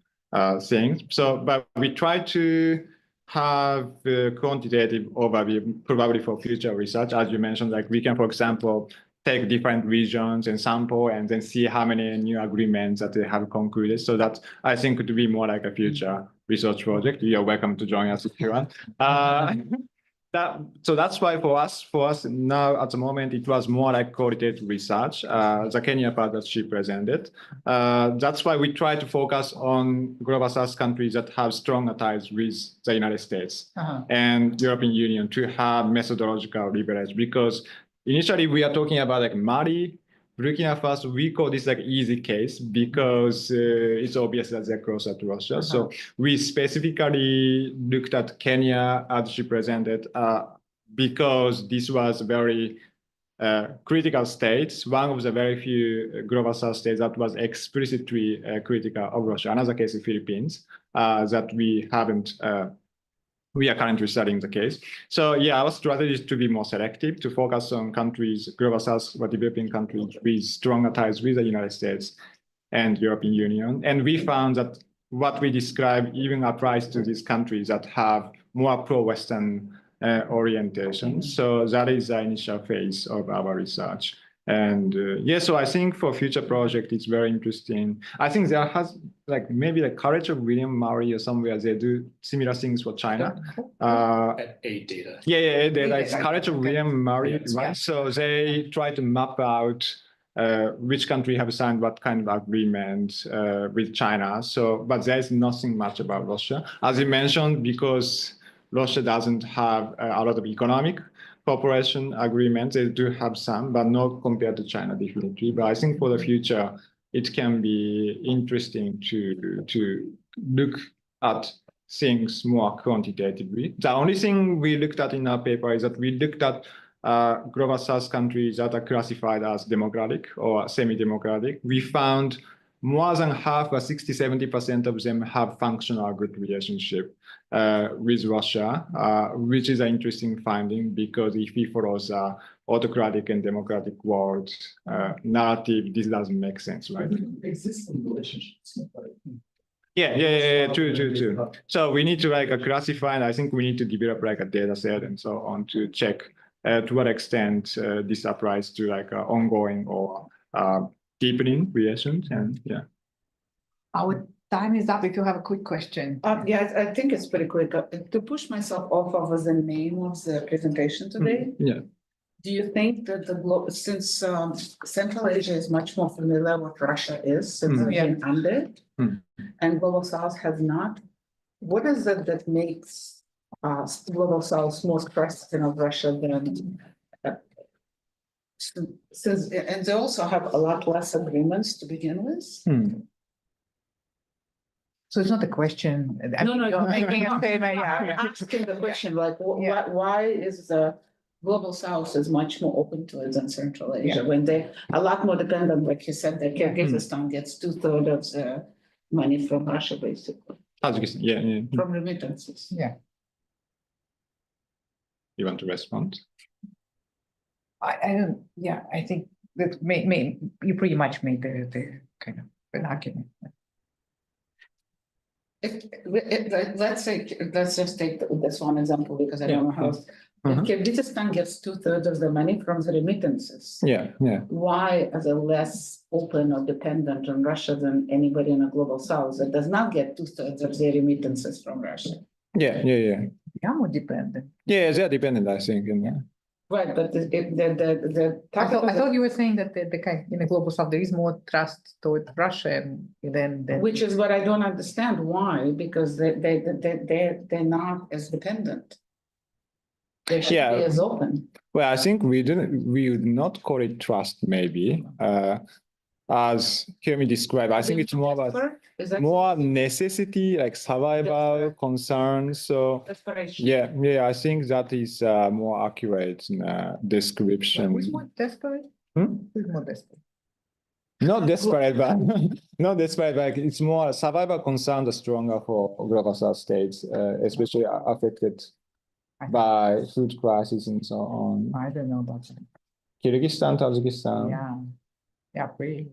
thing. So, but we try to have a quantitative overview probably for future research. As you mentioned, like we can, for example, take different regions and sample and then see how many new agreements that they have concluded. So that I think could be more like a future research project. You're welcome to join us if you want. So that's why for us now at the moment, it was more like qualitative research. The Kenya part that she presented. That's why we try to focus on global south countries that have stronger ties with the United States and European Union to have methodological leverage, because initially we are talking about like Mali, Burkina Faso. We call this like easy case because it's obvious that they're closer to Russia. So we specifically looked at Kenya as she presented because this was very critical states, one of the very few global south states that was explicitly critical of Russia. Another case is Philippines that we haven't. We are currently studying the case. So yeah, our strategy is to be more selective, to focus on countries, global south or developing countries with stronger ties with the United States and European Union. And we found that what we describe even applies to these countries that have more pro-Western orientation. So that is the initial phase of our research. And yeah, so I think for future project, it's very interesting. I think there has like maybe the College of William Murray or somewhere, they do similar things for China. At data. Yeah, data. It's College of William Murray, Yes. right? So they try to map out which country have signed what kind of agreement with China. So, but there's nothing much about Russia. As you mentioned, because Russia doesn't have a lot of economic cooperation agreements. They do have some, but not compared to China, definitely. But I think for the future, it can be interesting to look at things more quantitatively. The only thing we looked at in our paper is that we looked at global south countries that are classified as democratic or semi-democratic. We found more than half, 60–70% of them have functional good relationship with Russia, which is an interesting finding, because if we follow the autocratic and democratic world narrative, this doesn't make sense, right? Existing relationships. Yeah, true. So we need to like classify, and I think we need to develop like a data set and so on to check to what extent this applies to like ongoing or deepening relations. And yeah. Our time is up if you have a quick question. Yeah, I think it's pretty quick. To push myself off of the name of the presentation today. Yeah. Do you think that since Central Asia is much more familiar what Russia is, since it's been under, and Global South has not, what is it that makes Global South more trusting of Russia than since, and they also have a lot less agreements to begin with? So it's not a question. No, You're making a statement, I'm asking the question, like, why is the Global South is much more open to it than Central Asia, when they're a lot more dependent, like you said, that Kyrgyzstan gets 2/3 of the money from Russia, basically. Yeah. From remittances. Yeah. You want to respond? I don't, I think that you pretty much made the kind of an argument. Let's just take this one example, because I don't know how. If Kyrgyzstan gets 2/3 of the money from the remittances. Yeah. Why are they less open or dependent on Russia than anybody in the Global South that does not get 2/3 of their remittances from Russia? Yeah. They are more dependent. Yeah, they're dependent, I think. Right, but I thought you were saying that the kind in the Global South there is more trust toward Russia than which is what I don't understand. Why? Because they're not as dependent. They should be Yeah. as open. Well, I think we would not call it trust, maybe. As Kiyomi described, I think it's more about Is that more necessity, like survival concerns. So desperation? yeah, I think that is more accurate description. Who's more desperate? Hmm? Who's more desperate? Not desperate, but not desperate, but it's more survival concerns are stronger for global South states, especially affected by food crisis and so on. I don't know about that. Kyrgyzstan, Tajikistan. Yeah, really.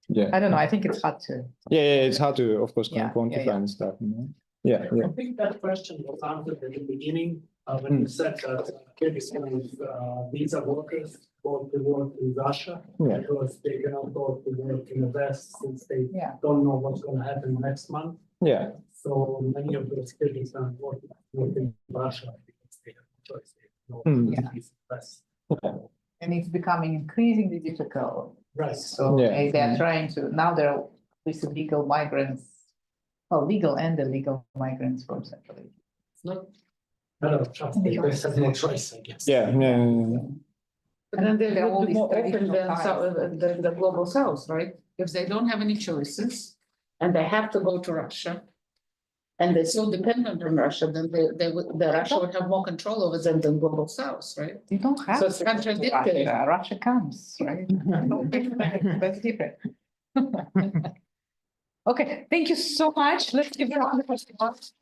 Yeah. I don't know. I think it's hard to. Yeah, it's hard to, of course, quantify yeah. and stuff. You know? Yeah. I think that question was answered at the beginning, when you said that Kyrgyzstan visa workers go to work in Russia because they cannot go to work in the West since they don't know what's going to happen next month. Yeah. So many of those Kyrgyzstan work in Russia because they have no choice. They have no visa in the West. And it's becoming increasingly difficult. Right. So they're trying to, now there are these illegal migrants, legal and illegal migrants from Central Asia. It's not matter of trust, they just have no choice, I guess. Yeah. And then they There are all will be these more open traditional than the global south, right? If they don't have any choices and they have to go to Russia and they're so dependent on Russia, then Russia would have more control over them than global south, right? You don't have. So it's to go to contradictory. Russia comes, right? That's different. Okay, thank you so much. Let's give a round of applause.